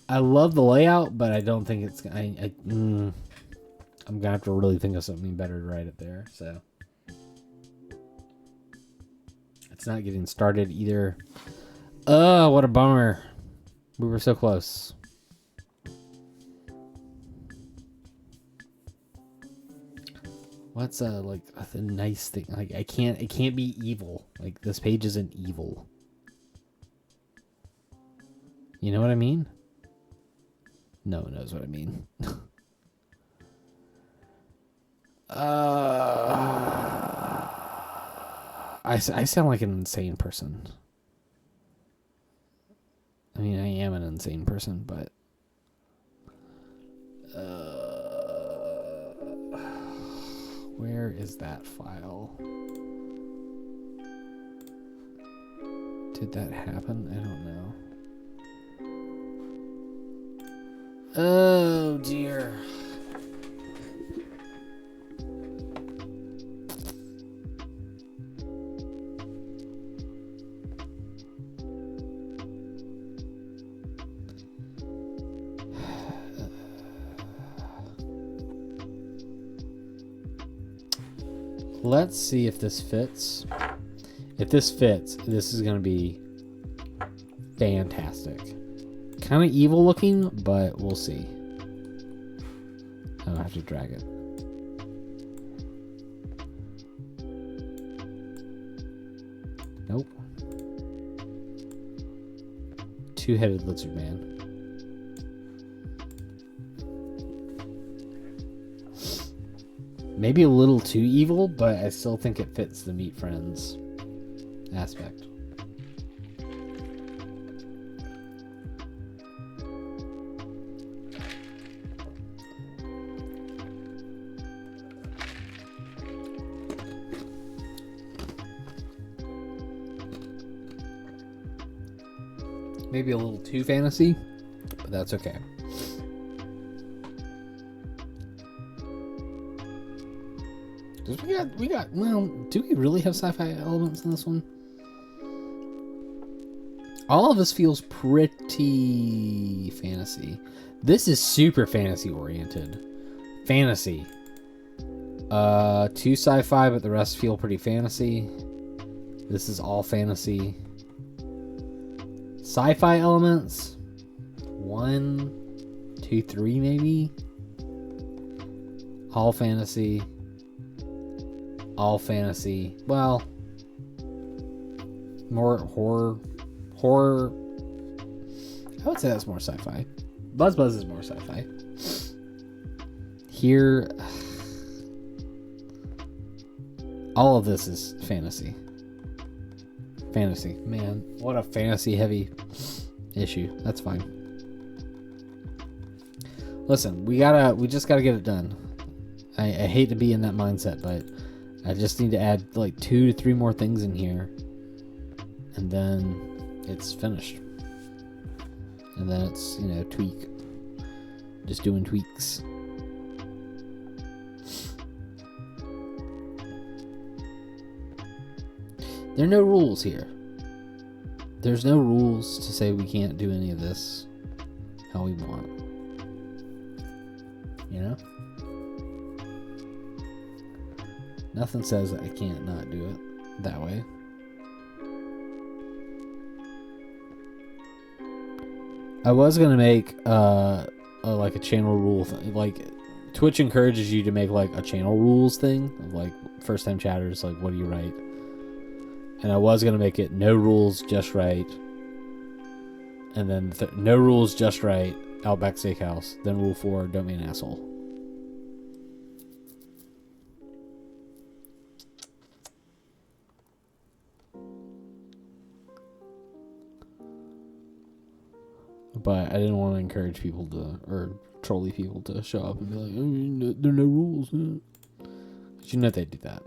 I love the layout, but I don't think it's. I'm gonna have to really think of something better to write it there. So it's not getting started either. Oh, what a bummer! We were so close. What's like a nice thing? Like it can't be evil. Like this page isn't evil. You know what I mean? No one knows what I mean. I sound like an insane person. I mean, I am an insane person, but where is that file? Did that happen? I don't know. Oh dear. Let's see if this fits. If this fits, this is going to be fantastic. Kind of evil looking, but we'll see. I'll have to drag it. Nope. Two-headed lizard man. Maybe a little too evil, but I still think it fits the Meet Friends aspect. Maybe a little too fantasy, but that's okay. We got, well, do we really have sci-fi elements in this one? All of this feels pretty fantasy. This is super fantasy oriented. Fantasy. Two sci-fi, but the rest feel pretty fantasy. This is all fantasy. Sci-fi elements. 1, 2, 3 maybe. All fantasy. All fantasy. Well, more horror. I would say that's more sci-fi. Buzz is more sci-fi. Here, all of this is fantasy. Fantasy. Man, what a fantasy heavy issue. That's fine. Listen, we just gotta get it done. I hate to be in that mindset, but I just need to add like 2 to 3 more things in here, and then it's finished. And then it's, you know, tweak. Just doing tweaks. There are no rules here. There's no rules to say we can't do any of this how we want. You know? Nothing says that I can't not do it that way. I was gonna make like a channel rule thing. Like Twitch encourages you to make like a channel rules thing of like first time chatters, like what do you write? And I was gonna make it no rules, just right. And then no rules, just right. Outback Steakhouse. Then rule 4, don't be an asshole. But I didn't want to encourage people to, or trolley people to show up and be like, oh, there are no rules. But you know they'd do that.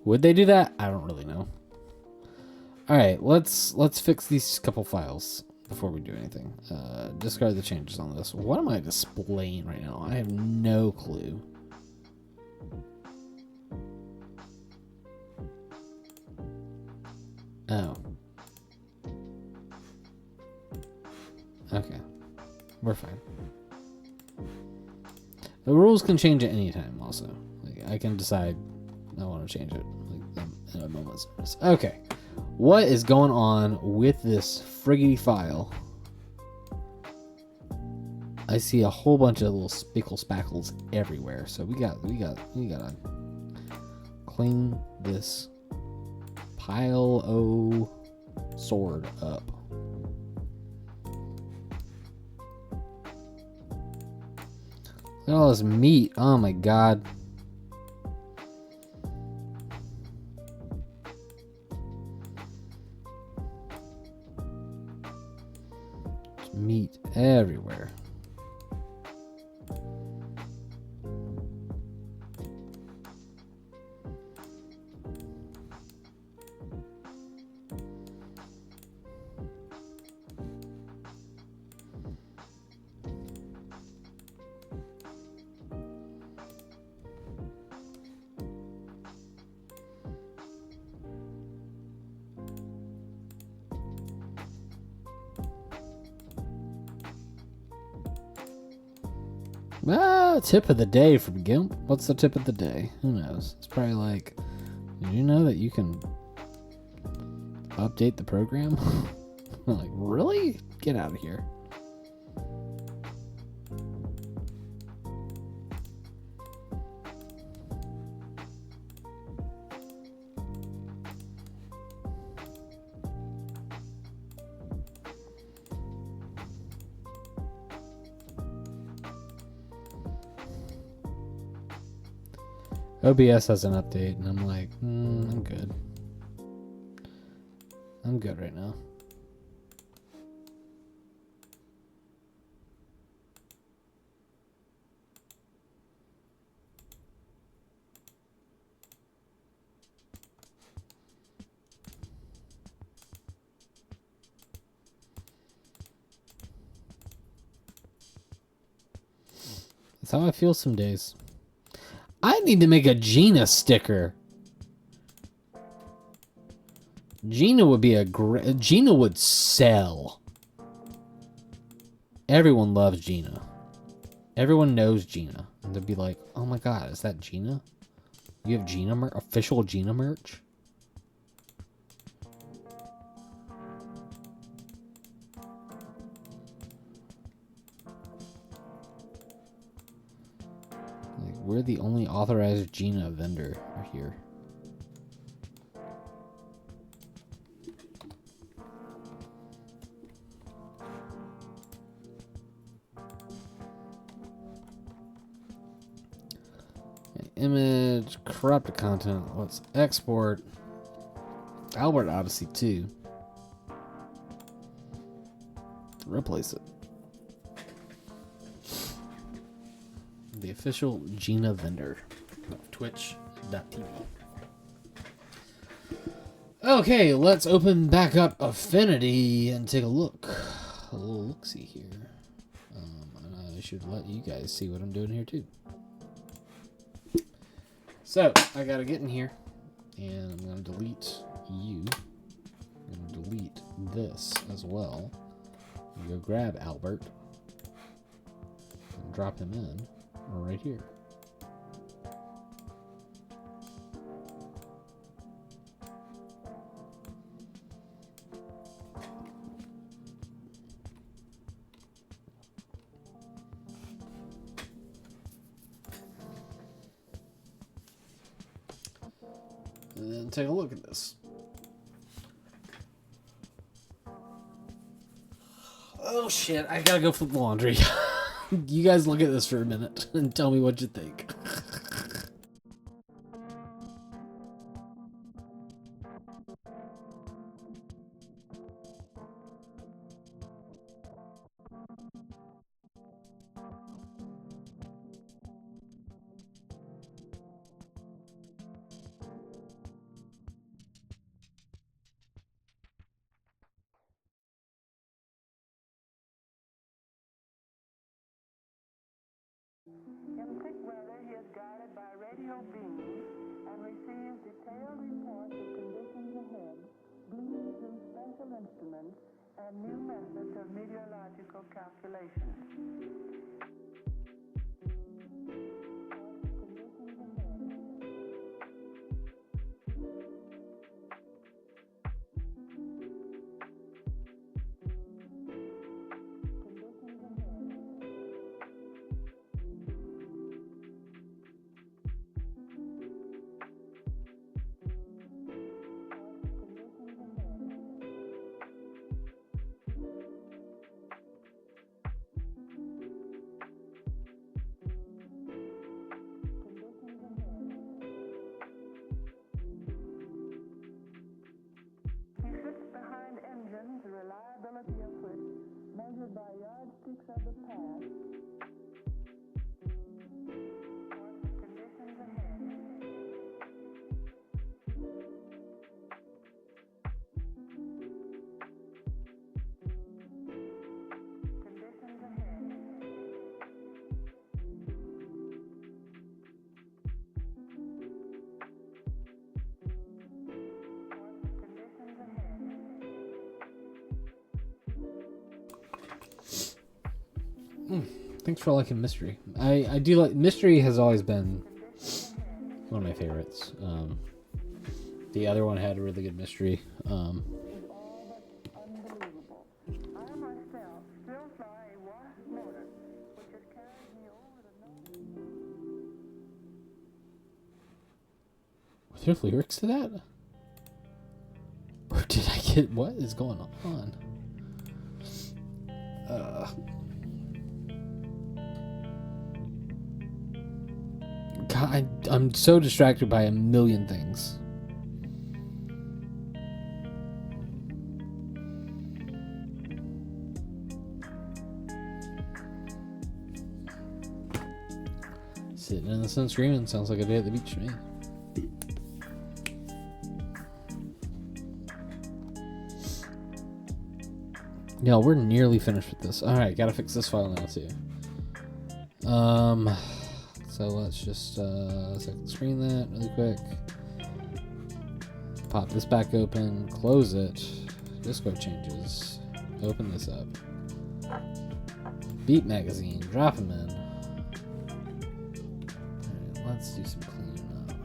Would they do that? I don't really know. Alright, let's fix these couple files before we do anything. Discard the changes on this. What am I displaying right now? I have no clue. Oh. Okay. We're fine. The rules can change at any time also. Like, I can decide I want to change it like, in a moment's notice. Okay. What is going on with this friggity file? I see a whole bunch of little spickle spackles everywhere. So we gotta clean this pile o sword up. Look at all this meat. Oh my god. There's meat everywhere. Tip of the day from Gimp. What's the tip of the day? Who knows? It's probably like, did you know that you can update the program? I'm like, really? Get out of here. OBS has an update, and I'm like, I'm good. I'm good right now. That's how I feel some days. I need to make a Gina sticker. Gina would be a great... Gina would sell. Everyone loves Gina. Everyone knows Gina. And they'd be like, oh my god, is that Gina? You have Gina official Gina merch? Like, we're the only authorized Gina vendor here. Image, corrupted content. Let's export Albert Odyssey 2. Replace it. The official Gina vendor of Twitch.tv. Okay, let's open back up Affinity and take a look. A little look-see here. And I should let you guys see what I'm doing here too. So, I gotta get in here, and I'm gonna delete you. I'm gonna delete this as well. I'm gonna go grab Albert, and drop him in, right here. And then take a look at this. Oh shit, I gotta go flip laundry. You guys look at this for a minute and tell me what you think. In thick weather, he is guided by radio beams and receives detailed reports of conditions ahead, gleams from special instruments, and new methods of meteorological calculations. The reliability of which, measured by yardsticks of the past, conditions ahead. Conditions ahead. Conditions ahead. Thanks for liking mystery. I do like mystery. Has always been one of my favorites. The other one had a really good mystery. Unbelievable. I myself still fly a Wasp motor, which has carried me over the North. Were there lyrics to that? Or did I get... What is going on? God, I'm so distracted by a million things. Sitting in the sun screaming sounds like a day at the beach to me. Yeah, we're nearly finished with this. Alright, gotta fix this file now too. So let's just second screen that really quick. Pop this back open, close it. Disco changes. Open this up. Beat magazine, drop them in. Alright, let's do some cleaning up.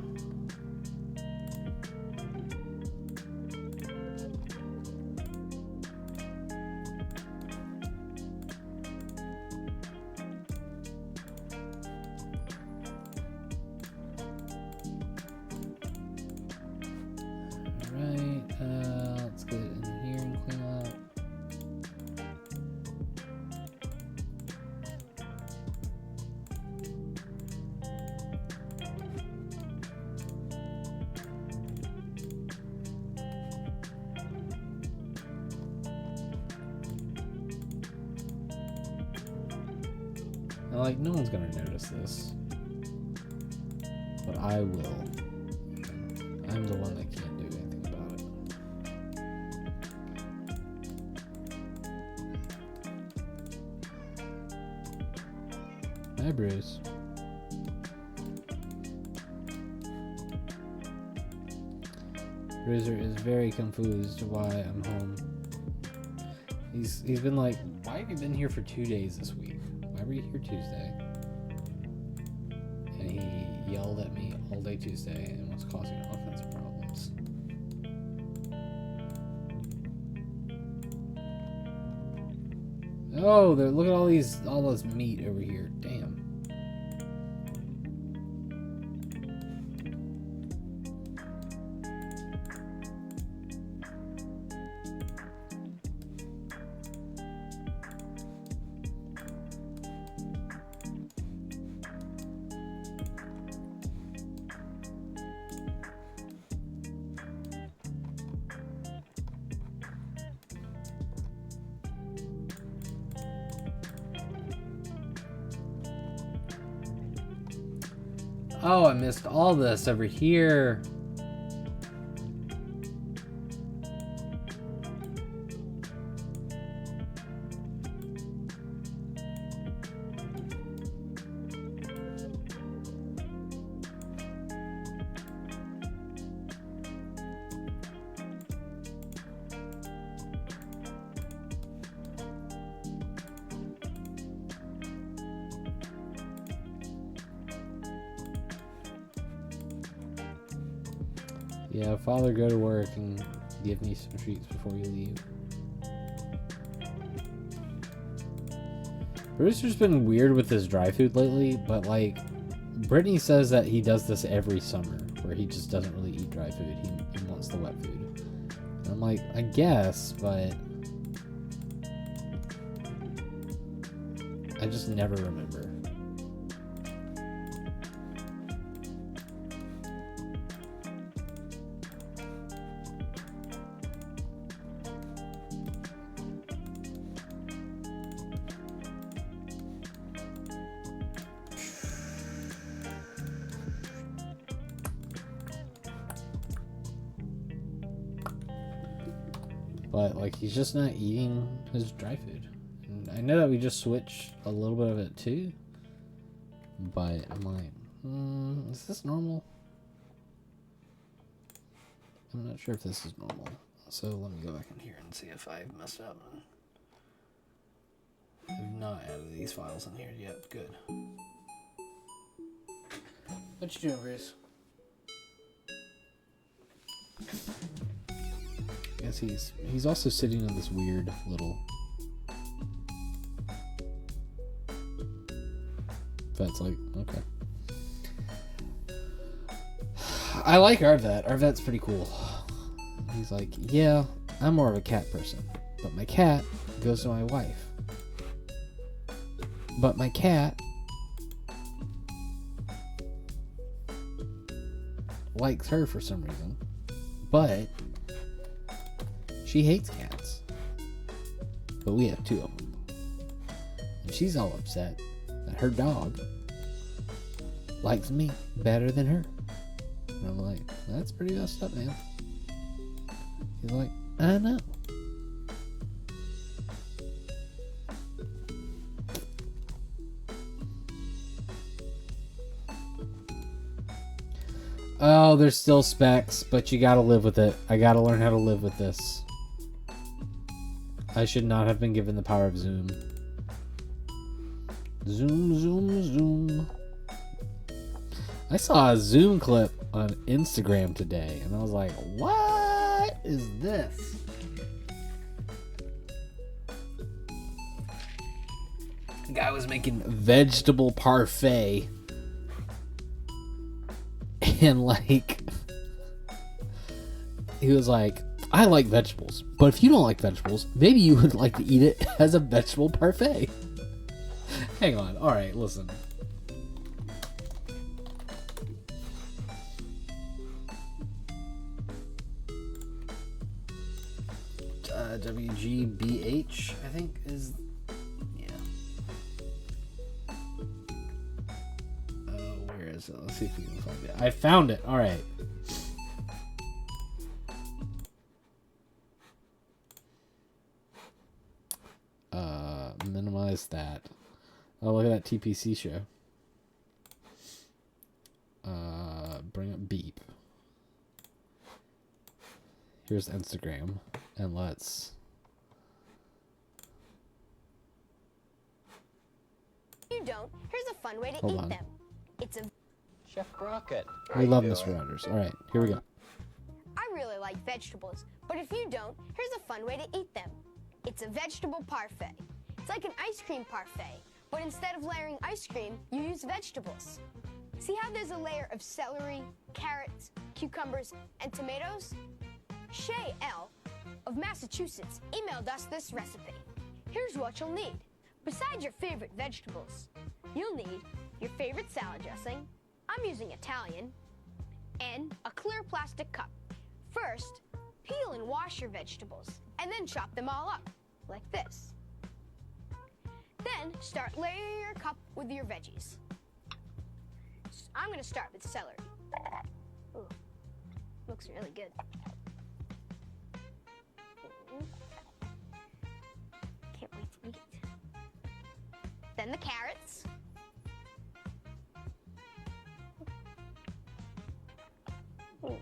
Let's get it in here and clean up. Now, like, no one's gonna notice this, but I will. I'm the one that can't do anything about it. Hi, Bruce. Bruiser is very confused why I'm home. He's been like, why have you been here for 2 days this week? Why were you here Tuesday? And he yelled at me all day Tuesday and was causing all kinds of problems. Oh, look at all this meat over here. Damn. Oh, I missed all this over here. Yeah, Father, go to work and give me some treats before you leave. Brewster's been weird with his dry food lately, but like, Brittany says that he does this every summer, where he just doesn't really eat dry food. He wants the wet food. And I'm like, I guess, but I just never remember. But like, he's just not eating his dry food. And I know that we just switched a little bit of it too, but I'm like, is this normal? I'm not sure if this is normal. So let me go back in here and see if I messed up. I've not added these files in here yet. Good. What you doing, Bruce? I guess he's also sitting on this weird little. That's like okay. I like our vet. Our vet's pretty cool. He's like, yeah, I'm more of a cat person, but my cat goes to my wife. But my cat likes her for some reason, but she hates cats. But we have 2 of them, and she's all upset that her dog likes me better than her. And I'm like, that's pretty messed up, man. He's like, I know. Oh, there's still specs, but you gotta live with it. I gotta learn how to live with this. I should not have been given the power of Zoom. Zoom, zoom, zoom. I saw a Zoom clip on Instagram today, and I was like, what is this? The guy was making vegetable parfait. And like, he was like, I like vegetables, but if you don't like vegetables, maybe you would like to eat it as a vegetable parfait. Hang on. All right, listen. WGBH, I think is, yeah. Where is it? Let's see if we can find it. I found it. All right. Minimize that. Oh, look at that TPC show. Bring up Beep. Here's Instagram, and let's. You don't. Here's a fun way to Hold eat on. them. It's a. Chef Crockett. We love Mr. Rogers. All right, here we go. I really like vegetables, but if you don't, here's a fun way to eat them. It's a vegetable parfait. It's like an ice cream parfait, but instead of layering ice cream, you use vegetables. See how there's a layer of celery, carrots, cucumbers, and tomatoes? Shay L. of Massachusetts emailed us this recipe. Here's what you'll need. Besides your favorite vegetables, you'll need your favorite salad dressing, I'm using Italian, and a clear plastic cup. First, peel and wash your vegetables, and then chop them all up, like this. Then, start layering your cup with your veggies. I'm going to start with celery. Ooh, looks really good. Can't wait to eat it. Then the carrots. Ooh,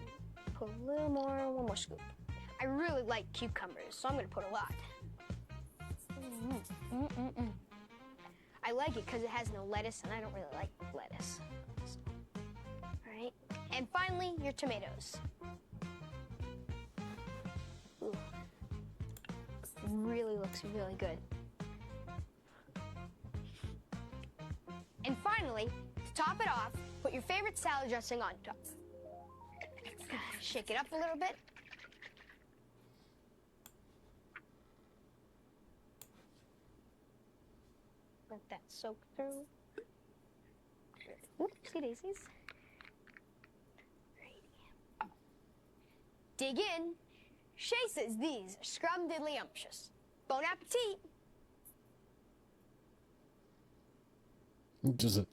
put a little more, one more scoop. I really like cucumbers, so I'm going to put a lot. I like it because it has no lettuce, and I don't really like lettuce. All right, and finally, your tomatoes. Ooh. Really looks really good. And finally, to top it off, put your favorite salad dressing on top. Shake it up a little bit. Let that soak through. Oopsie daisies. Righty. Dig in. Shay says these are scrum-diddly-umptious. Bon appetit. Just a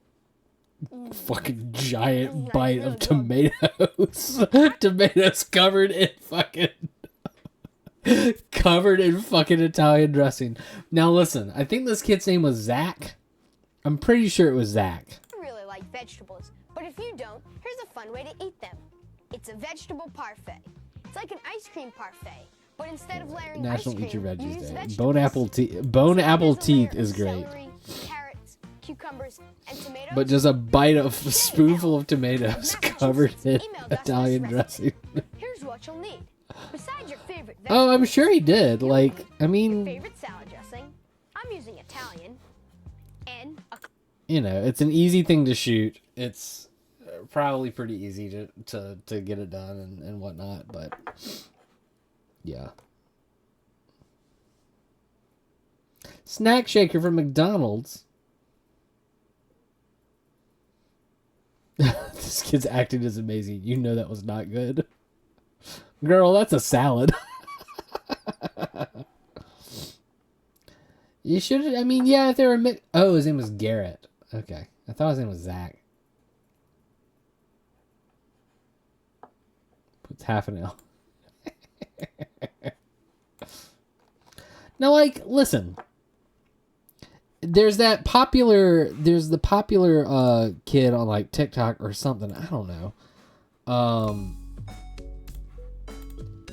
fucking giant bite of really tomatoes. Tomatoes covered in fucking Italian dressing. Now listen, I think this kid's name was Zach. I'm pretty sure it was Zach. I really like vegetables, but if you don't, here's a fun way to eat them. It's a vegetable parfait. It's like an ice cream parfait, But instead of layering National ice Eat Your cream, you Veggies use Day. vegetables. Bone So apple there's a layer teeth is of great. Celery, carrots, cucumbers, and tomatoes. But just a bite of spoonful of tomatoes covered in Emailed us Italian this dressing. recipe. Here's what you'll need. Besides your favorite Oh, I'm vegetables, sure he did. you'll Like, need I your mean, favorite salad dressing. I'm using Italian. And a you know, it's an easy thing to shoot. It's probably pretty easy to get it done and whatnot, but yeah. Snack shaker from McDonald's. This kid's acting is amazing. You know that was not good. Girl, that's a salad. You should, I mean, yeah, if they were oh, his name was Garrett. Okay. I thought his name was Zach. Puts half an L. Now, like, listen. There's the popular kid on like TikTok or something. I don't know.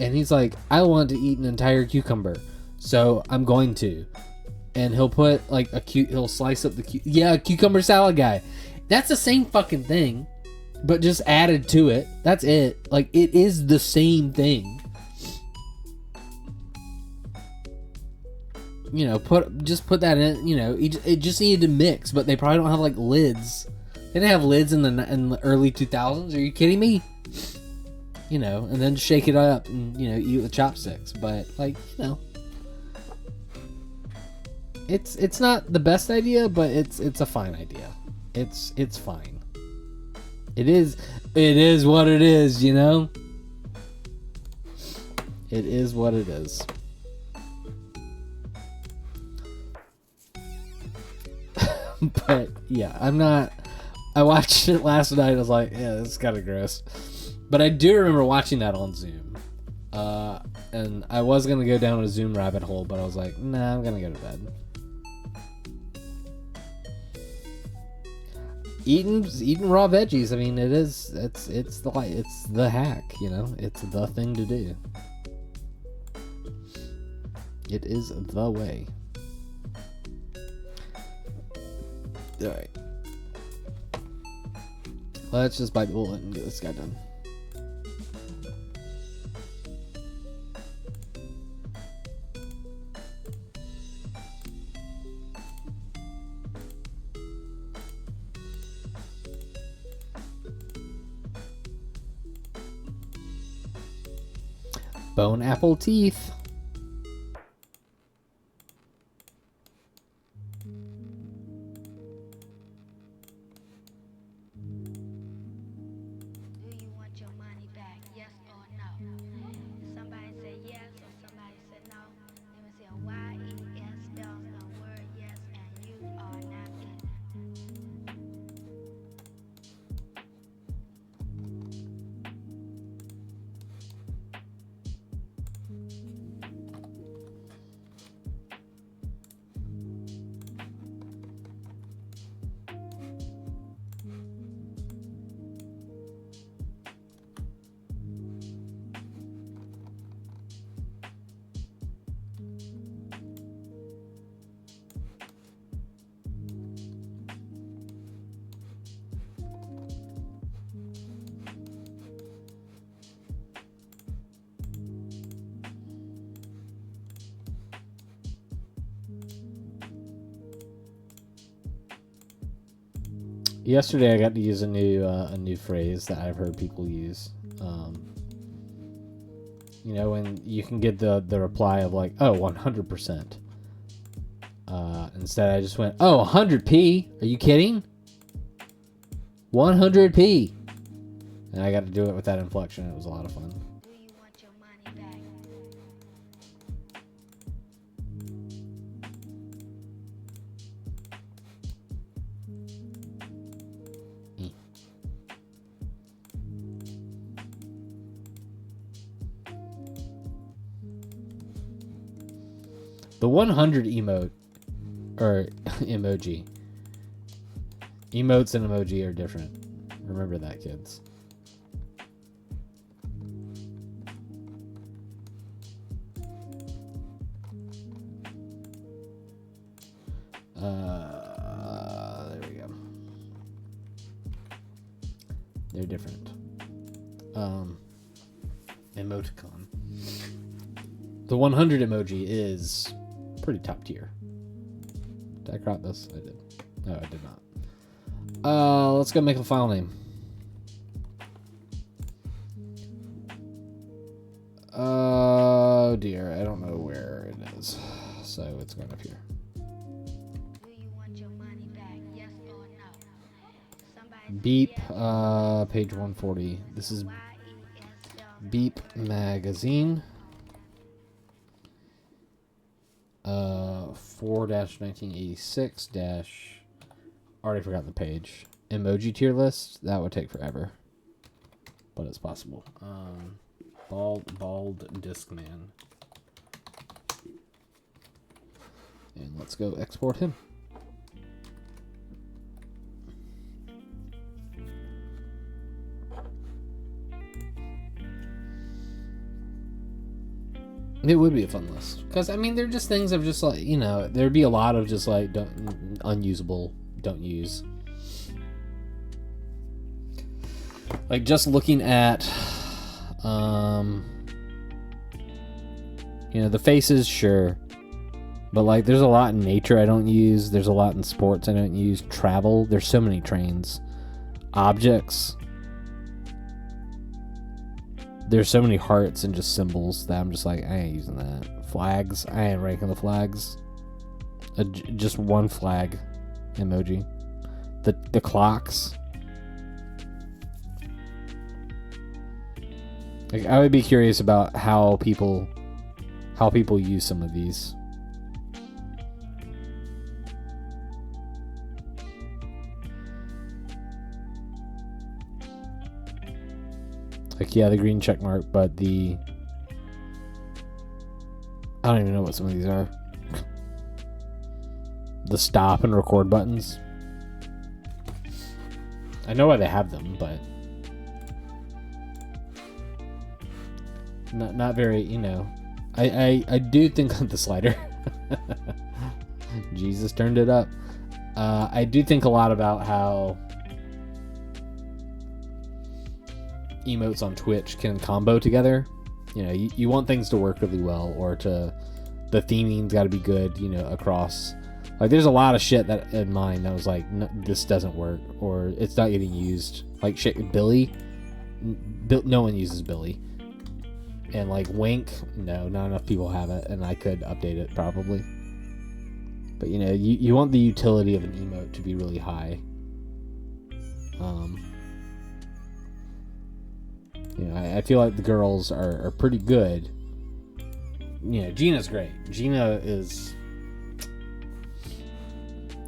And he's like, I want to eat an entire cucumber, so I'm going to. And he'll put like he'll slice up the cucumber salad guy. That's the same fucking thing, but just added to it. That's it. Like, it is the same thing. You know, put that in. You know, it just needed to mix, but they probably don't have like lids. They didn't have lids in the early 2000s. Are you kidding me? You know, and then shake it up and, you know, eat with chopsticks. But, like, you know, it's not the best idea, but it's a fine idea. It's fine. It is what it is, you know? It is what it is. But yeah, I watched it last night. I was like, yeah, this is kind of gross. But I do remember watching that on Zoom. And I was going to go down a Zoom rabbit hole, but I was like, nah, I'm going to go to bed. Eating raw veggies, I mean, it's the hack, you know? It's the thing to do. It is the way. Alright. Let's just bite the bullet and get this guy done. Bone apple teeth. Do you want your money back? Yes or no? Somebody said yes or somebody said no. Let me see a Y-E-S spells the word yes and you are not it. Yesterday I got to use a new phrase that I've heard people use. You know, when you can get the reply of like, oh, 100%. Instead I just went, oh, 100p? Are you kidding? 100p. And I got to do it with that inflection. It was a lot of fun. Do you want your money back? The 100 emote, or emoji. Emotes and emoji are different. Remember that, kids. There we go. They're different. Emoticon. The 100 emoji is pretty top tier. Did I crop this? I did. No, I did not. Let's go make a file name. Oh dear, I don't know where it is. So it's going up here. Do you want your money back? Yes or no? Somebody say Beep, yes, page 140. This is YES, Beep Magazine. 4-1986 dash. Already forgot the page. Emoji tier list. That would take forever, but it's possible. Bald disc man. And let's go export him. It would be a fun list. Because, I mean, they're just things of just like, you know, there'd be a lot of just like unusable, don't use. Like just looking at, you know, the faces, sure. But like there's a lot in nature I don't use. There's a lot in sports I don't use. Travel, there's so many trains. Objects. There's so many hearts and just symbols that I'm just like, I ain't using that. Flags, I ain't ranking the flags. Just one flag emoji. The clocks. Like I would be curious about how people use some of these. Like, yeah, the green check mark, but I don't even know what some of these are. The stop and record buttons. I know why they have them, but not very, you know. I do think the slider. Jesus turned it up. I do think a lot about how emotes on Twitch can combo together. You know, you want things to work really well, or the theming's got to be good, you know, across. Like there's a lot of shit that in mine that was like, no, this doesn't work, or it's not getting used. Like shit, Billy, no one uses Billy, and like Wink, no, not enough people have it, and I could update it probably. But you know, you want the utility of an emote to be really high. You know, I feel like the girls are pretty good. You know, Gina's great. Gina is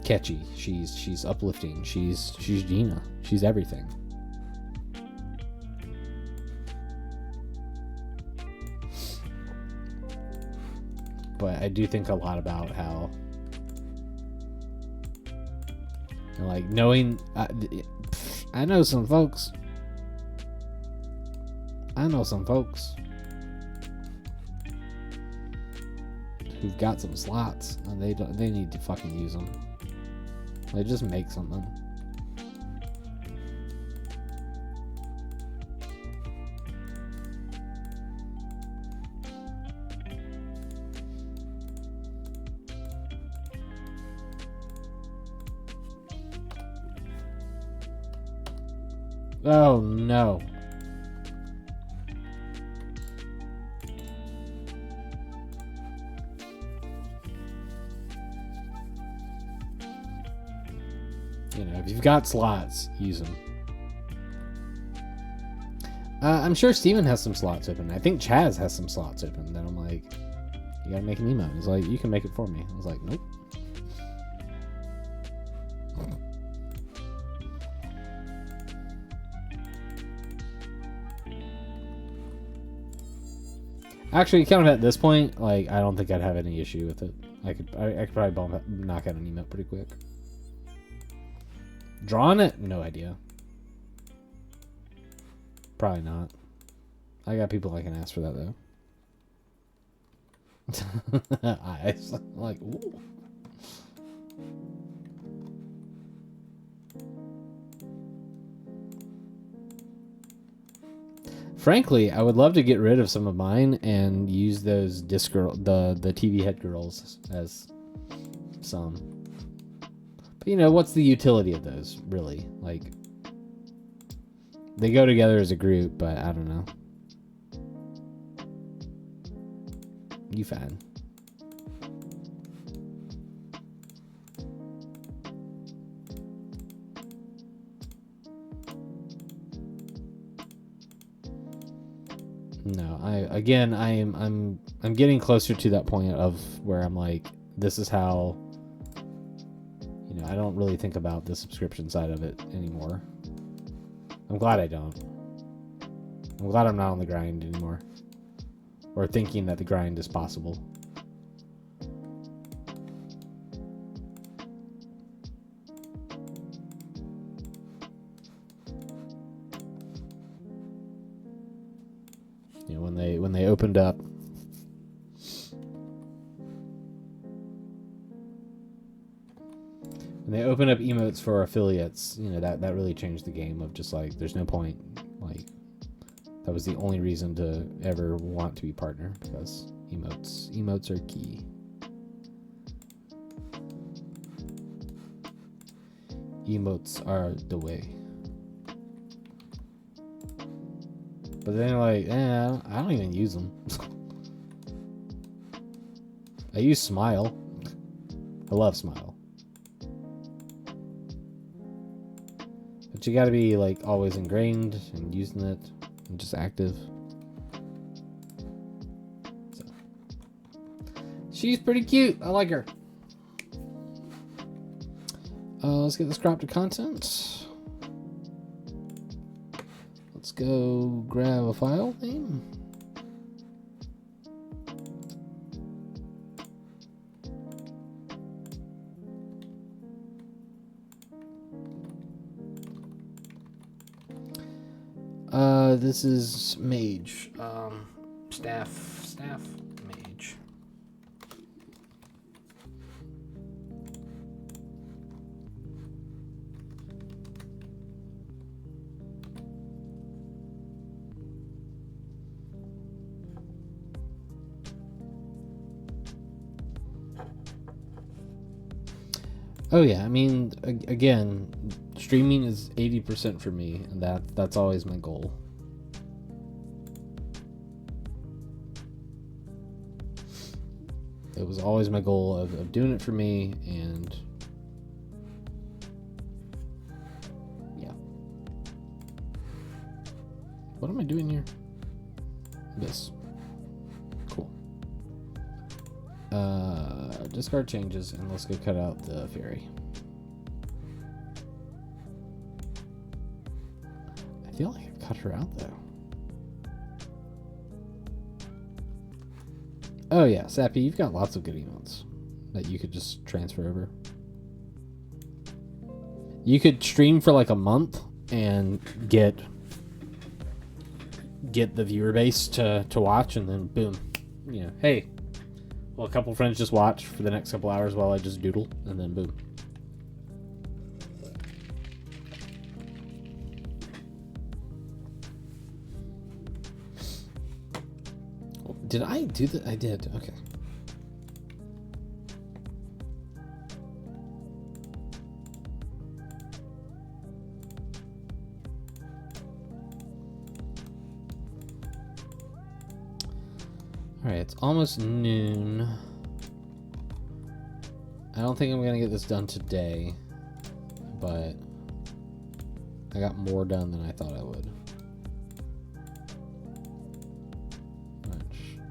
catchy. She's uplifting. She's Gina. She's everything. But I do think a lot about how, like, knowing I know some folks. Who've got some slots and they need to fucking use them. They just make something. Oh no. You know, if you've got slots, use them. I'm sure Steven has some slots open. I think Chaz has some slots open. Then I'm like, you gotta make an emote. He's like, you can make it for me. I was like, nope. Actually, kind of at this point, like, I don't think I'd have any issue with it. I could probably knock out an emote pretty quick. Drawing it? No idea. Probably not. I got people I can ask for that though. Eyes. Like, ooh. Frankly, I would love to get rid of some of mine and use those disc girl, the TV head girls as some. But you know, what's the utility of those, really? Like, they go together as a group, but I don't know. You fine. No, I'm getting closer to that point of where I'm like, this is how, you know, I don't really think about the subscription side of it anymore. I'm glad I don't. I'm glad I'm not on the grind anymore. Or thinking that the grind is possible. You know, when they opened up emotes for affiliates, you know, that really changed the game of just like, there's no point. Like, that was the only reason to ever want to be partner, because emotes are key. Emotes are the way. But then like, I don't even use them. I use Smile. I love Smile. But you gotta be like always ingrained and using it and just active. So. She's pretty cute. I like her. Let's get this cropped to content. Let's go grab a file name. This is Mage. Staff Mage. Oh yeah, I mean, again, streaming is 80% for me, and that's always my goal. It was always my goal of doing it for me, and yeah. What am I doing here? This. Cool. Discard changes, and let's go cut out the fairy. I feel like I cut her out though. Oh yeah, Sappy, you've got lots of good emotes that you could just transfer over. You could stream for like a month and get the viewer base to watch, and then boom, you know, hey, well, a couple friends just watch for the next couple hours while I just doodle, and then boom. Did I do that? I did. Okay. All right, it's almost noon. I don't think I'm gonna get this done today, but I got more done than I thought I would.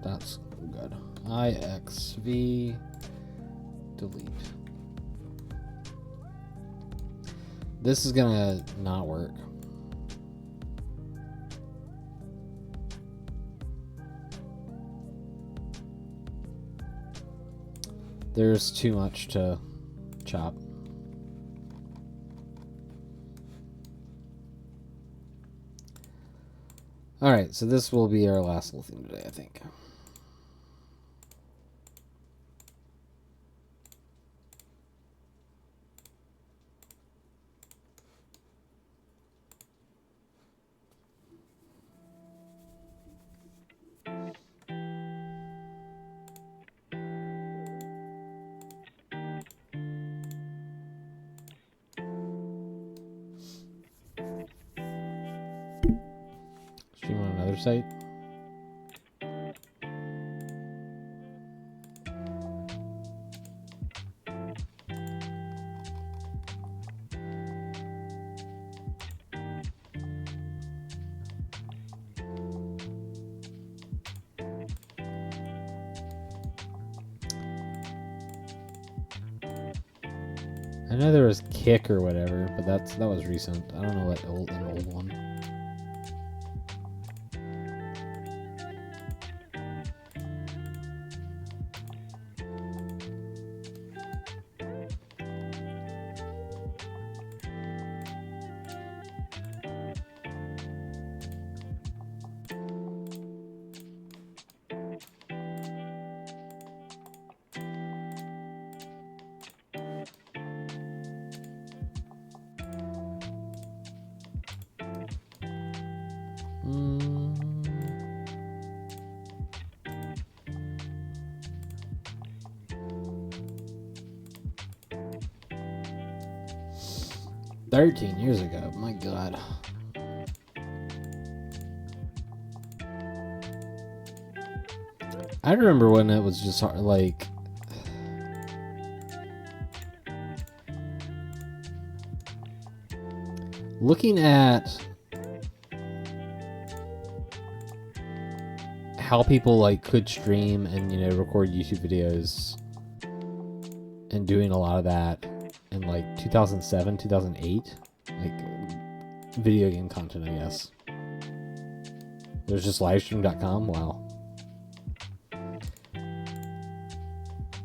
That's good. IXV delete. This is gonna not work. There's too much to chop. Alright, so this will be our last little thing today, I think. other site. I know there was Kick or whatever, but that was recent. I don't know what an old one. Mm. "13 years ago, my God." I remember when it was just like looking at how people like could stream and, you know, record YouTube videos and doing a lot of that in like 2007, 2008, like video game content, I guess. There's just livestream.com. Wow.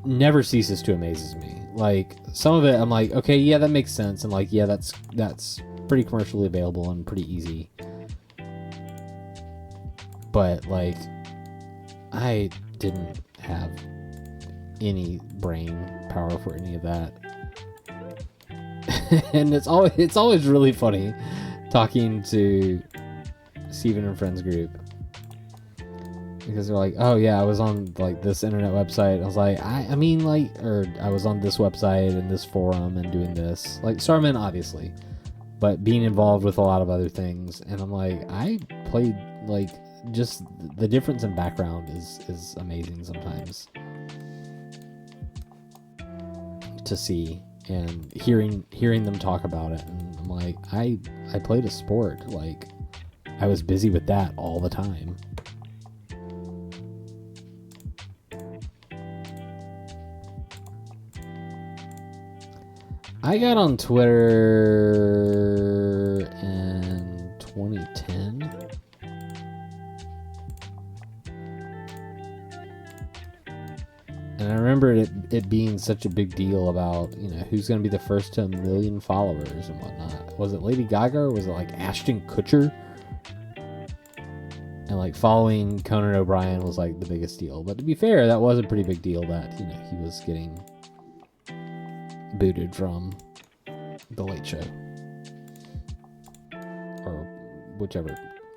Never ceases to amaze me. Like, some of it I'm like, okay, yeah, that makes sense, and like, yeah, that's pretty commercially available and pretty easy. But like, I didn't have any brain power for any of that. And it's always really funny talking to Steven and Friends group, because they're like, "Oh yeah, I was on like this internet website." I was like, I mean like, or I was on this website and this forum and doing this, like Starman obviously, but being involved with a lot of other things. And I'm like, I played, like, just the difference in background is amazing sometimes to see, and hearing them talk about it. And I'm like, I played a sport, like I was busy with that all the time. I got on Twitter in 2010. And I remember it being such a big deal about, you know, who's going to be the first to 1 million followers and whatnot. Was it Lady Gaga, or was it like Ashton Kutcher? And like following Conan O'Brien was like the biggest deal. But to be fair, that was a pretty big deal that, you know, he was getting booted from The Late Show, or whichever,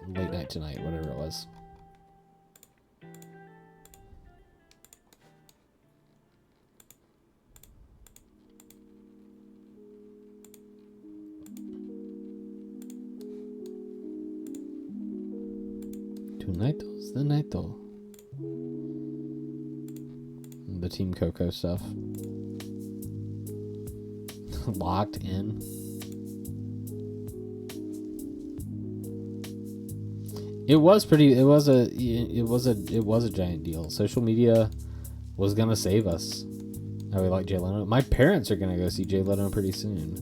Late Night Tonight, whatever it was. Tonight's the night though. The Team Coco stuff. Locked in. It was a giant deal. Social media was gonna save us. How we like Jay Leno. My parents are gonna go see Jay Leno pretty soon.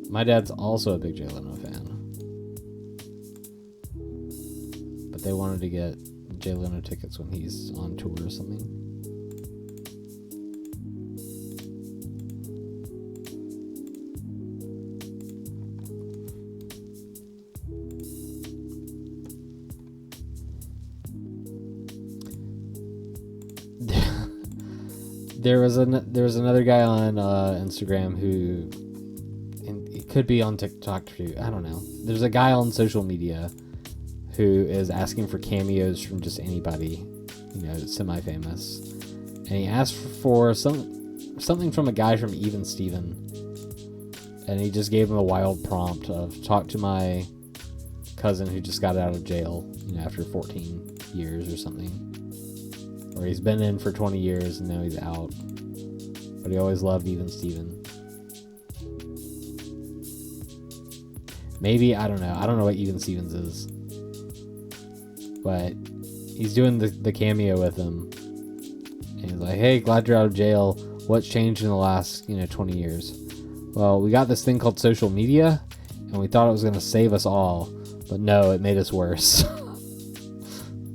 My dad's also a big Jay Leno fan, but they wanted to get Jay Leno tickets when he's on tour or something. There was another guy on Instagram who, and it could be on TikTok too, I don't know. There's a guy on social media who is asking for cameos from just anybody, you know, semi-famous. And he asked for something from a guy from Even Steven. And he just gave him a wild prompt of, talk to my cousin who just got out of jail, after 14 years or something. Or he's been in for 20 years and now he's out. But he always loved Even Steven. Maybe, I don't know. I don't know what Even Stevens is. But he's doing the cameo with him. And he's like, hey, glad you're out of jail. What's changed in the last, 20 years? Well, we got this thing called social media, and we thought it was going to save us all. But no, it made us worse.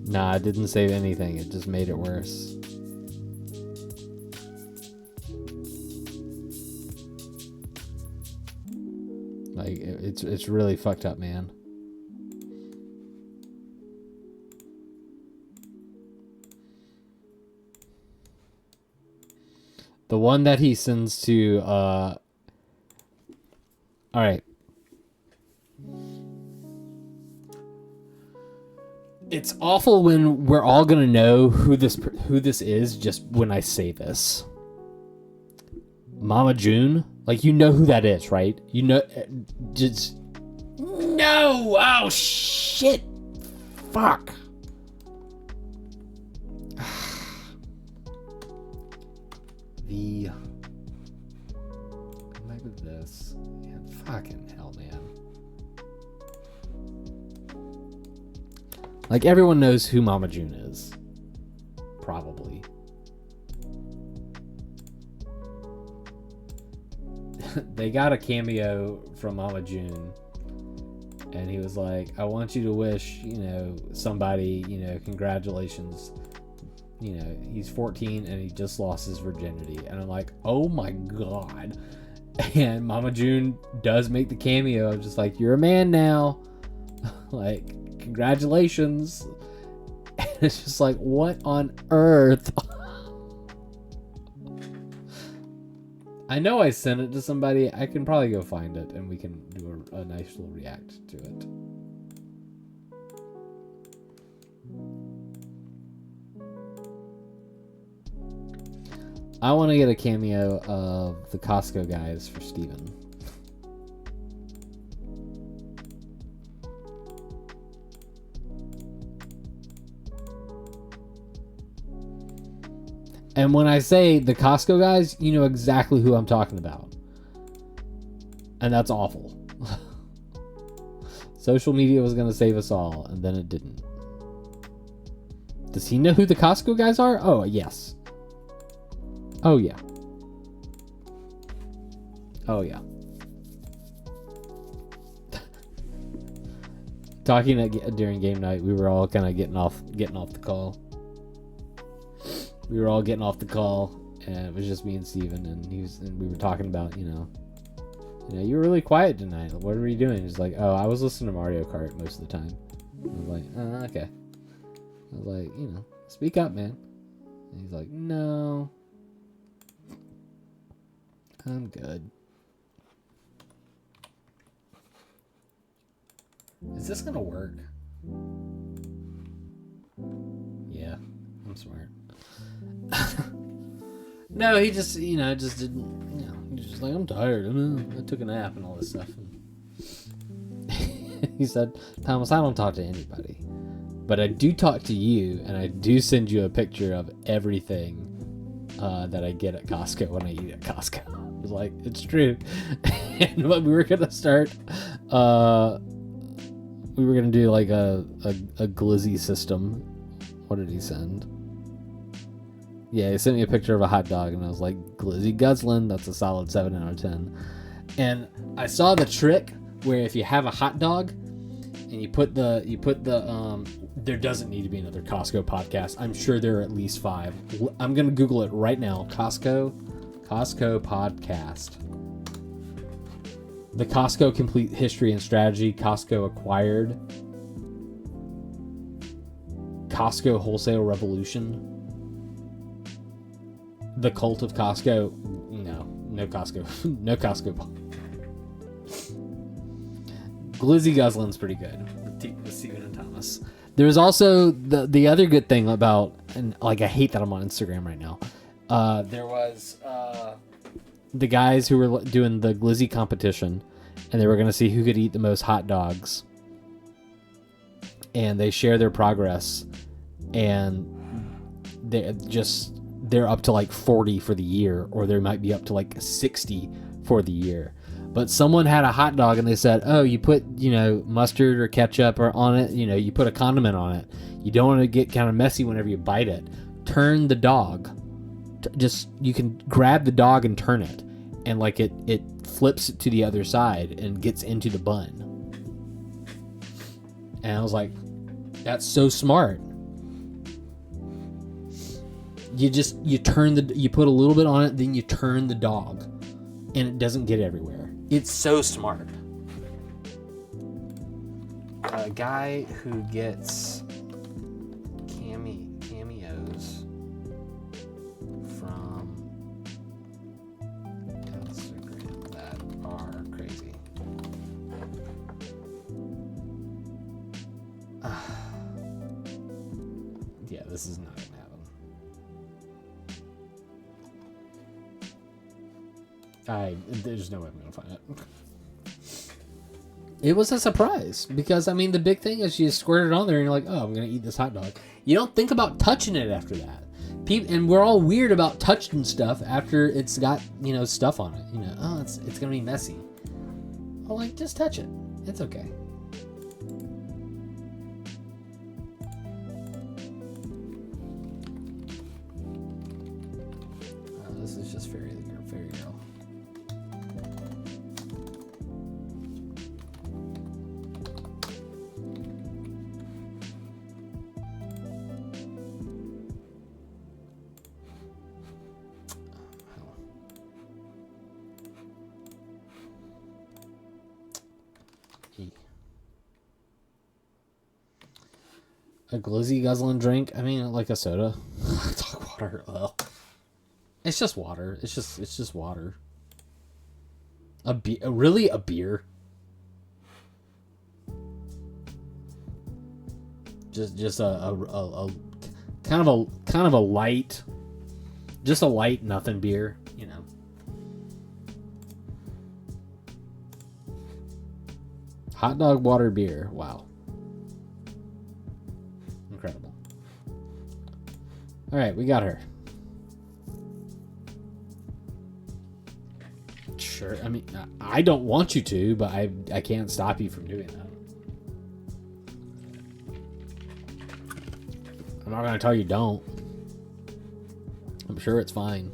Nah, it didn't save anything. It just made it worse. Like, it's really fucked up, man. The one that he sends to, alright. It's awful when we're all gonna know who this is just when I say this. Mama June? Like, you know who that is, right? You know, just... No! Oh, shit! Fuck! Come back with this. Yeah, fucking hell, man. Like, everyone knows who Mama June is. Probably. They got a cameo from Mama June. And he was like, I want you to wish, somebody, congratulations. He's 14 and he just lost his virginity. And I'm like, oh my God. And Mama June does make the cameo of just like, you're a man now. Like, congratulations. And it's just like, what on earth? I know I sent it to somebody. I can probably go find it and we can do a nice little react to it. I want to get a cameo of the Costco guys for Steven. And when I say the Costco guys, you know exactly who I'm talking about. And that's awful. Social media was going to save us all, and then it didn't. Does he know who the Costco guys are? Oh, yes. Oh, yeah. Oh, yeah. Talking during game night, we were all kind of getting off the call. We were all getting off the call, and it was just me and Steven, and we were talking about, you were really quiet tonight. What were you doing? He's like, oh, I was listening to Mario Kart most of the time. I was like, oh, okay. I was like, speak up, man. And he's like, no. I'm good. Is this gonna work? Yeah, I'm smart. No, he just, just didn't, he's just like, I'm tired. I took a nap and all this stuff. And he said, Thomas, I don't talk to anybody, but I do talk to you, and I do send you a picture of everything that I get at Costco when I eat at Costco. I was like, it's true. And we were gonna start, we were gonna do like a glizzy system. What did he send? Yeah, he sent me a picture of a hot dog, and I was like, glizzy guzzlin', that's a solid 7 out of 10. And I saw the trick where if you have a hot dog and you put the there doesn't need to be another Costco podcast. I'm sure there are at least 5. I'm gonna Google it right now. Costco podcast. The Costco Complete History and Strategy. Costco acquired. Costco Wholesale Revolution. The Cult of Costco. No Costco. No Costco. Glizzy Guslin's pretty good with Steven and Thomas. There's also the other good thing about, and like I hate that I'm on Instagram right now. There was the guys who were doing the glizzy competition, and they were going to see who could eat the most hot dogs. and they share their progress, and they're up to like 40 for the year, or they might be up to like 60 for the year. But someone had a hot dog and they said, oh, you put, mustard or ketchup or on it, you put a condiment on it. You don't want to get kind of messy whenever you bite it. Turn the dog. You can grab the dog and turn it. And like it flips to the other side and gets into the bun. And I was like, that's so smart. You put a little bit on it, then you turn the dog, and it doesn't get everywhere. It's so smart. A guy who gets cameos from Instagram that are crazy. Yeah, this is not gonna happen. There's no way I'm gonna find it. It was a surprise because the big thing is you squirt it on there and you're like, oh, I'm gonna eat this hot dog. You don't think about touching it after that. And we're all weird about touching stuff after it's got stuff on it. Oh, it's gonna be messy. Well, like, just touch it. It's okay. This is just fairy girl. A glizzy guzzling drink. Like a soda. Talk water. Well, it's just water. It's just water. A beer. Just a kind of a light. Just a light nothing beer. Hot dog, water, beer. Wow. Incredible. All right, we got her. Sure. I don't want you to, but I can't stop you from doing that. I'm not going to tell you don't. I'm sure it's fine.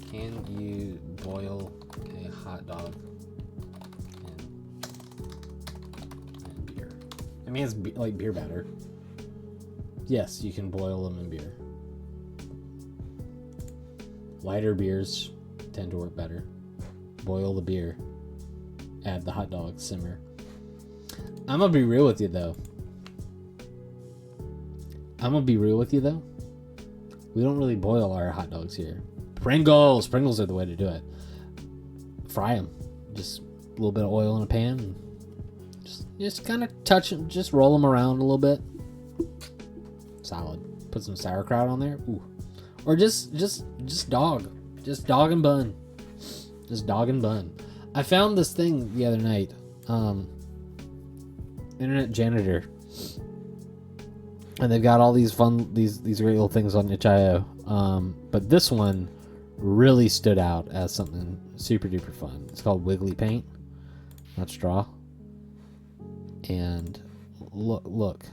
Can you boil a hot dog in beer? It's like beer batter. Yes, you can boil them in beer. Lighter beers tend to work better. Boil the beer. Add the hot dog, simmer. I'm gonna be real with you though. We don't really boil our hot dogs here. Pringles are the way to do it. Fry them. Just a little bit of oil in a pan. And just kind of touch them. Just roll them around a little bit. Solid. Put some sauerkraut on there. Ooh. Or just dog. Just dog and bun. Just dog and bun. I found this thing the other night. Internet Janitor. And they've got all these fun, these great little things on itch.io. But this one really stood out as something super duper fun. It's called Wiggly Paint. Not straw. And look.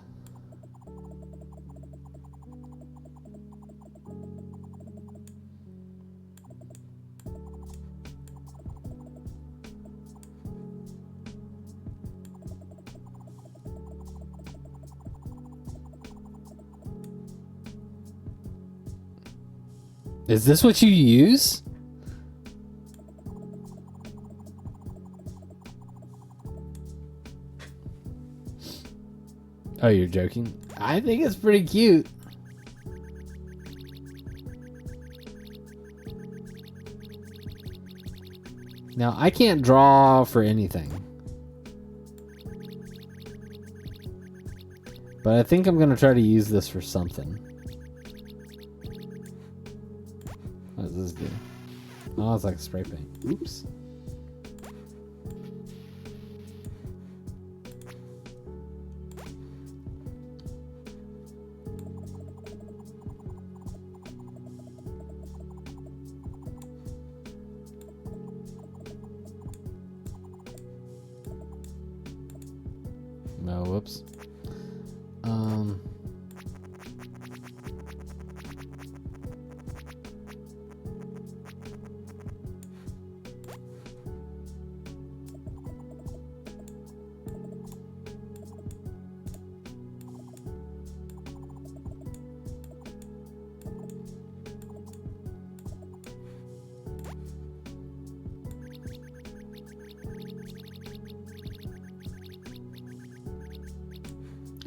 Is this what you use? Oh, you're joking? I think it's pretty cute. Now, I can't draw for anything. But I think I'm going to try to use this for something. What does this do? Oh, it's like a spray paint. Oops. whoops.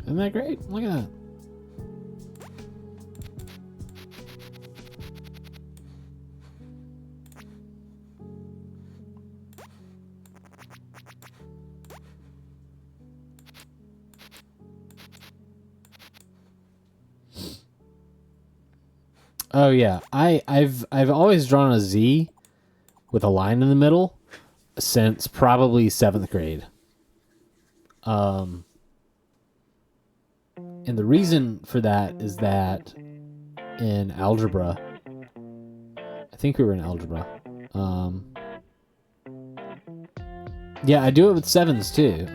Isn't that great? Look at that. Oh yeah, I've always drawn a Z with a line in the middle since probably 7th grade. And the reason for that is that in algebra, I think we were in algebra. Yeah, I do it with 7s too.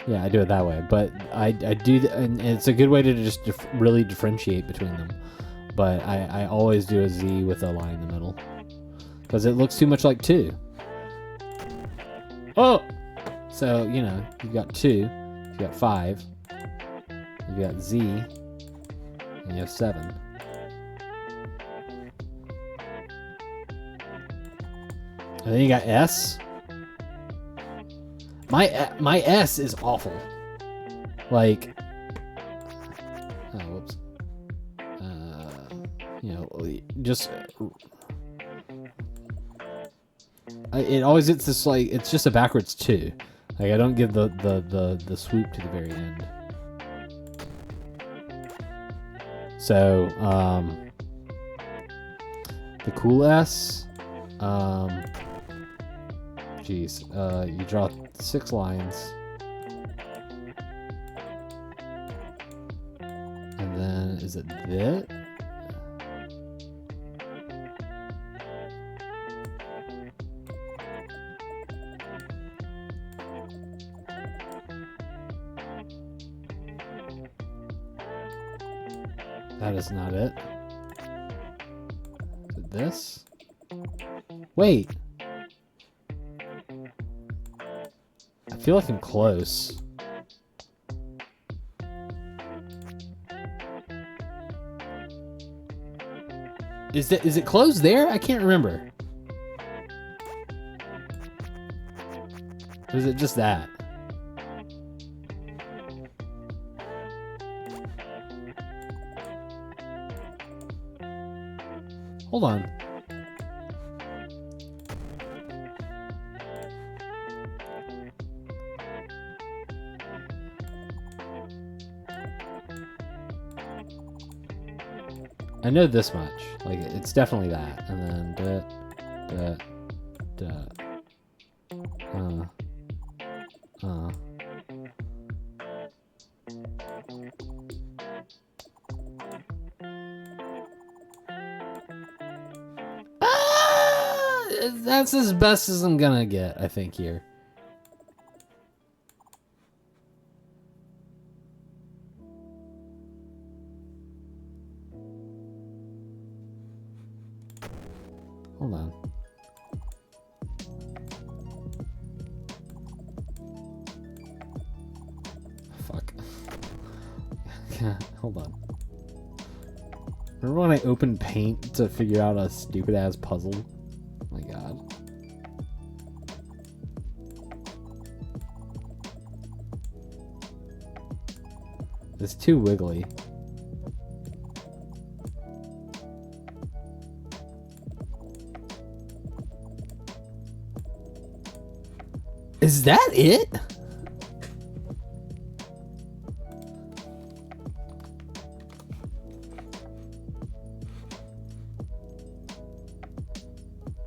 Yeah, I do it that way, but I do, and it's a good way to just really differentiate between them. But I always do a Z with a line in the middle because it looks too much like 2. Oh, so you know you've got 2, you've got 5, you've got Z, and you have 7. And then you got S. My S is awful. Like, oh, whoops. You know, just it always gets this, like, it's just a backwards 2. Like, I don't give the swoop to the very end. So, the cool S, geez, you draw 6 lines, and then is it this? That is not it. Is it this? Wait. I feel like I'm close. Is it closed there? I can't remember. Or is it just that? Hold on. I know this much. Like, it's definitely that. And then that's as best as I'm gonna get, I think, here. Hold on. Fuck. Hold on. Remember when I opened Paint to figure out a stupid ass puzzle? Oh my god. It's too wiggly. Is that it?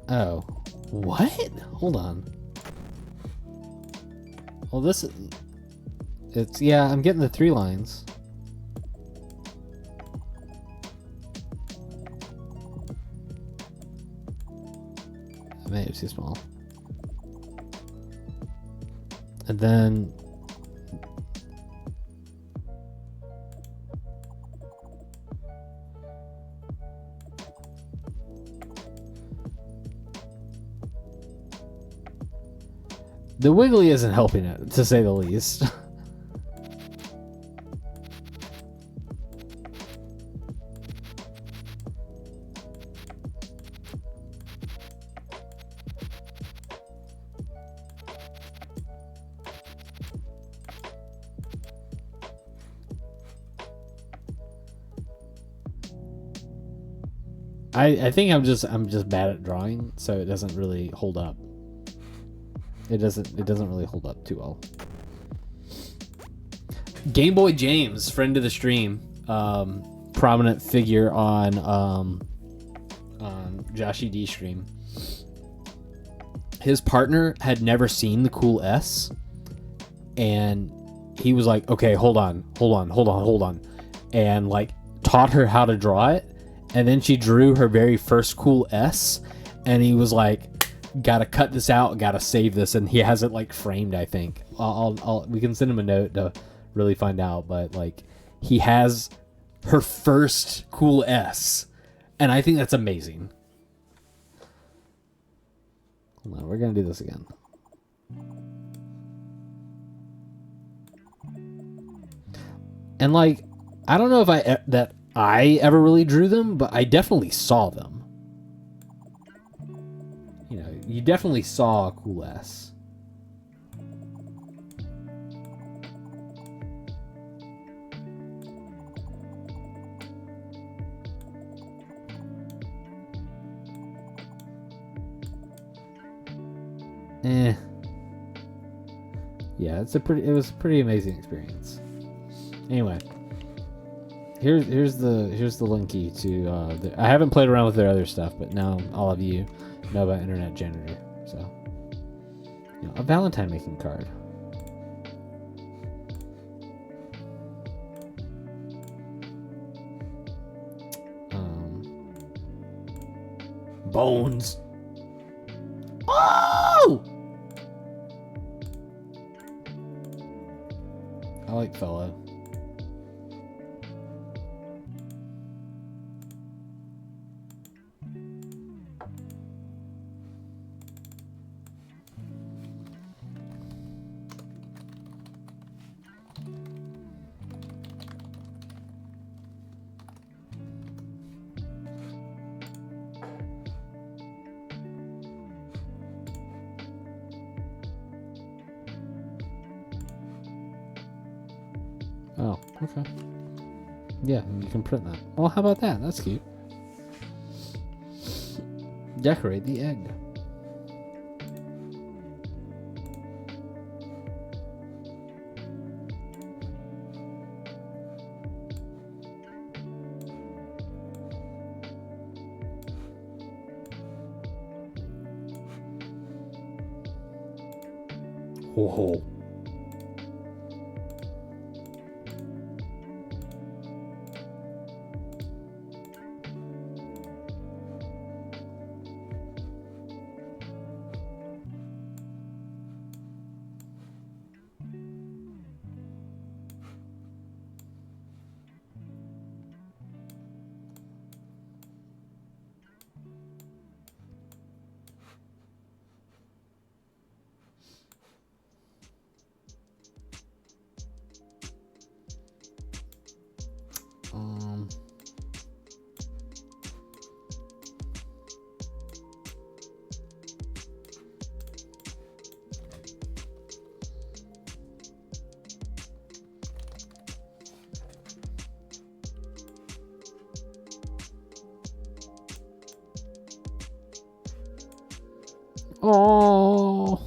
Oh. What? Hold on. Well, this is... It's... Yeah, I'm getting the 3 lines. I made it too small. And then The Wiggly isn't helping it, to say the least. I think I'm just bad at drawing, so it doesn't really hold up. It doesn't really hold up too well. Game Boy James, friend of the stream, prominent figure on Joshy D stream. His partner had never seen the Cool S, and he was like, "Okay, hold on," and like taught her how to draw it. And then she drew her very first Cool S, and he was like, "Gotta cut this out, gotta save this," and he has it like framed. I think we can send him a note to really find out, but like he has her first Cool S, and I think that's amazing. Hold on, we're gonna do this again. And like, I don't know if I ever really drew them, but I definitely saw them. You know, you definitely saw a Cool S. Yeah, it was a pretty amazing experience. Anyway. Here's the linky to I haven't played around with their other stuff, but now all of you know about Internet Janitor. So, you know, a Valentine making card. Bones. Oh! I like Fellow. Oh, okay. Yeah, you can print that. Well, how about that? That's cute. Decorate the egg. Ho ho. Oh.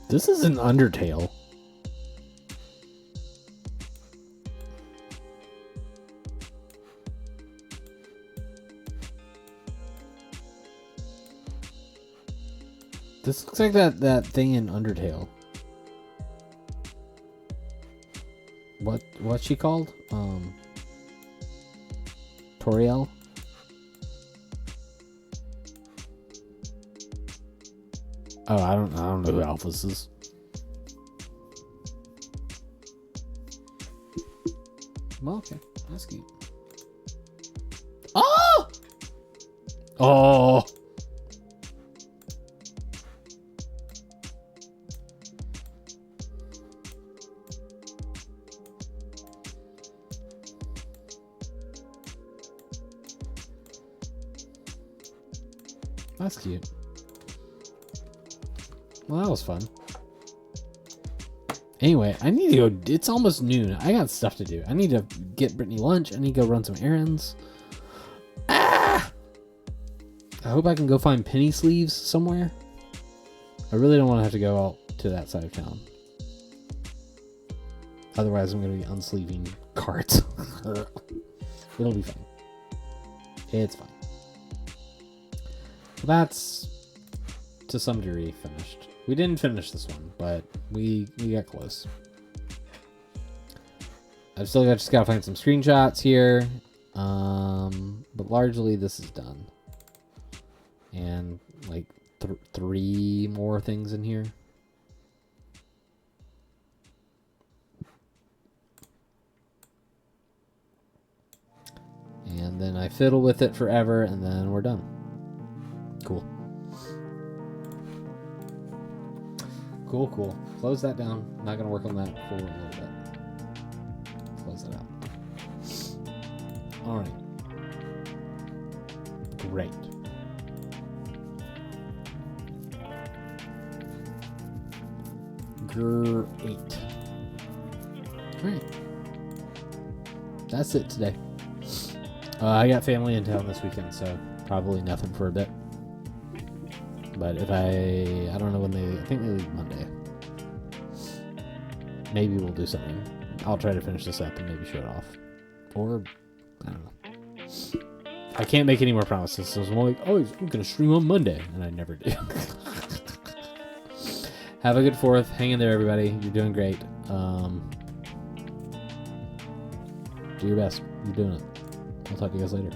This is an Undertale. This looks like that thing in Undertale. what's she called? Toriel. Oh, I don't know who Alphys is. Well, okay, that's cute. Oh! Oh! That's cute. Well, that was fun. Anyway, I need to go. It's almost noon. I got stuff to do. I need to get Brittany lunch. I need to go run some errands. Ah! I hope I can go find penny sleeves somewhere. I really don't want to have to go out to that side of town. Otherwise, I'm going to be unsleeving carts. It'll be fine. It's fine. That's to some degree finished. We didn't finish this one, but we got close. I've still just got to find some screenshots here, but largely this is done. And like 3 more things in here. And then I fiddle with it forever, and then we're done. Cool. Cool. Close that down. Not gonna work on that for a little bit. Close that out. Alright. Great. Great. Great. That's it today. I got family in town this weekend, so probably nothing for a bit. But if I don't know when I think they leave Monday. Maybe we'll do something. I'll try to finish this up and maybe show it off. Or, I don't know. I can't make any more promises. So I'm like, oh, I'm going to stream on Monday. And I never do. Have a good 4th. Hang in there, everybody. You're doing great. Do your best. You're doing it. I'll talk to you guys later.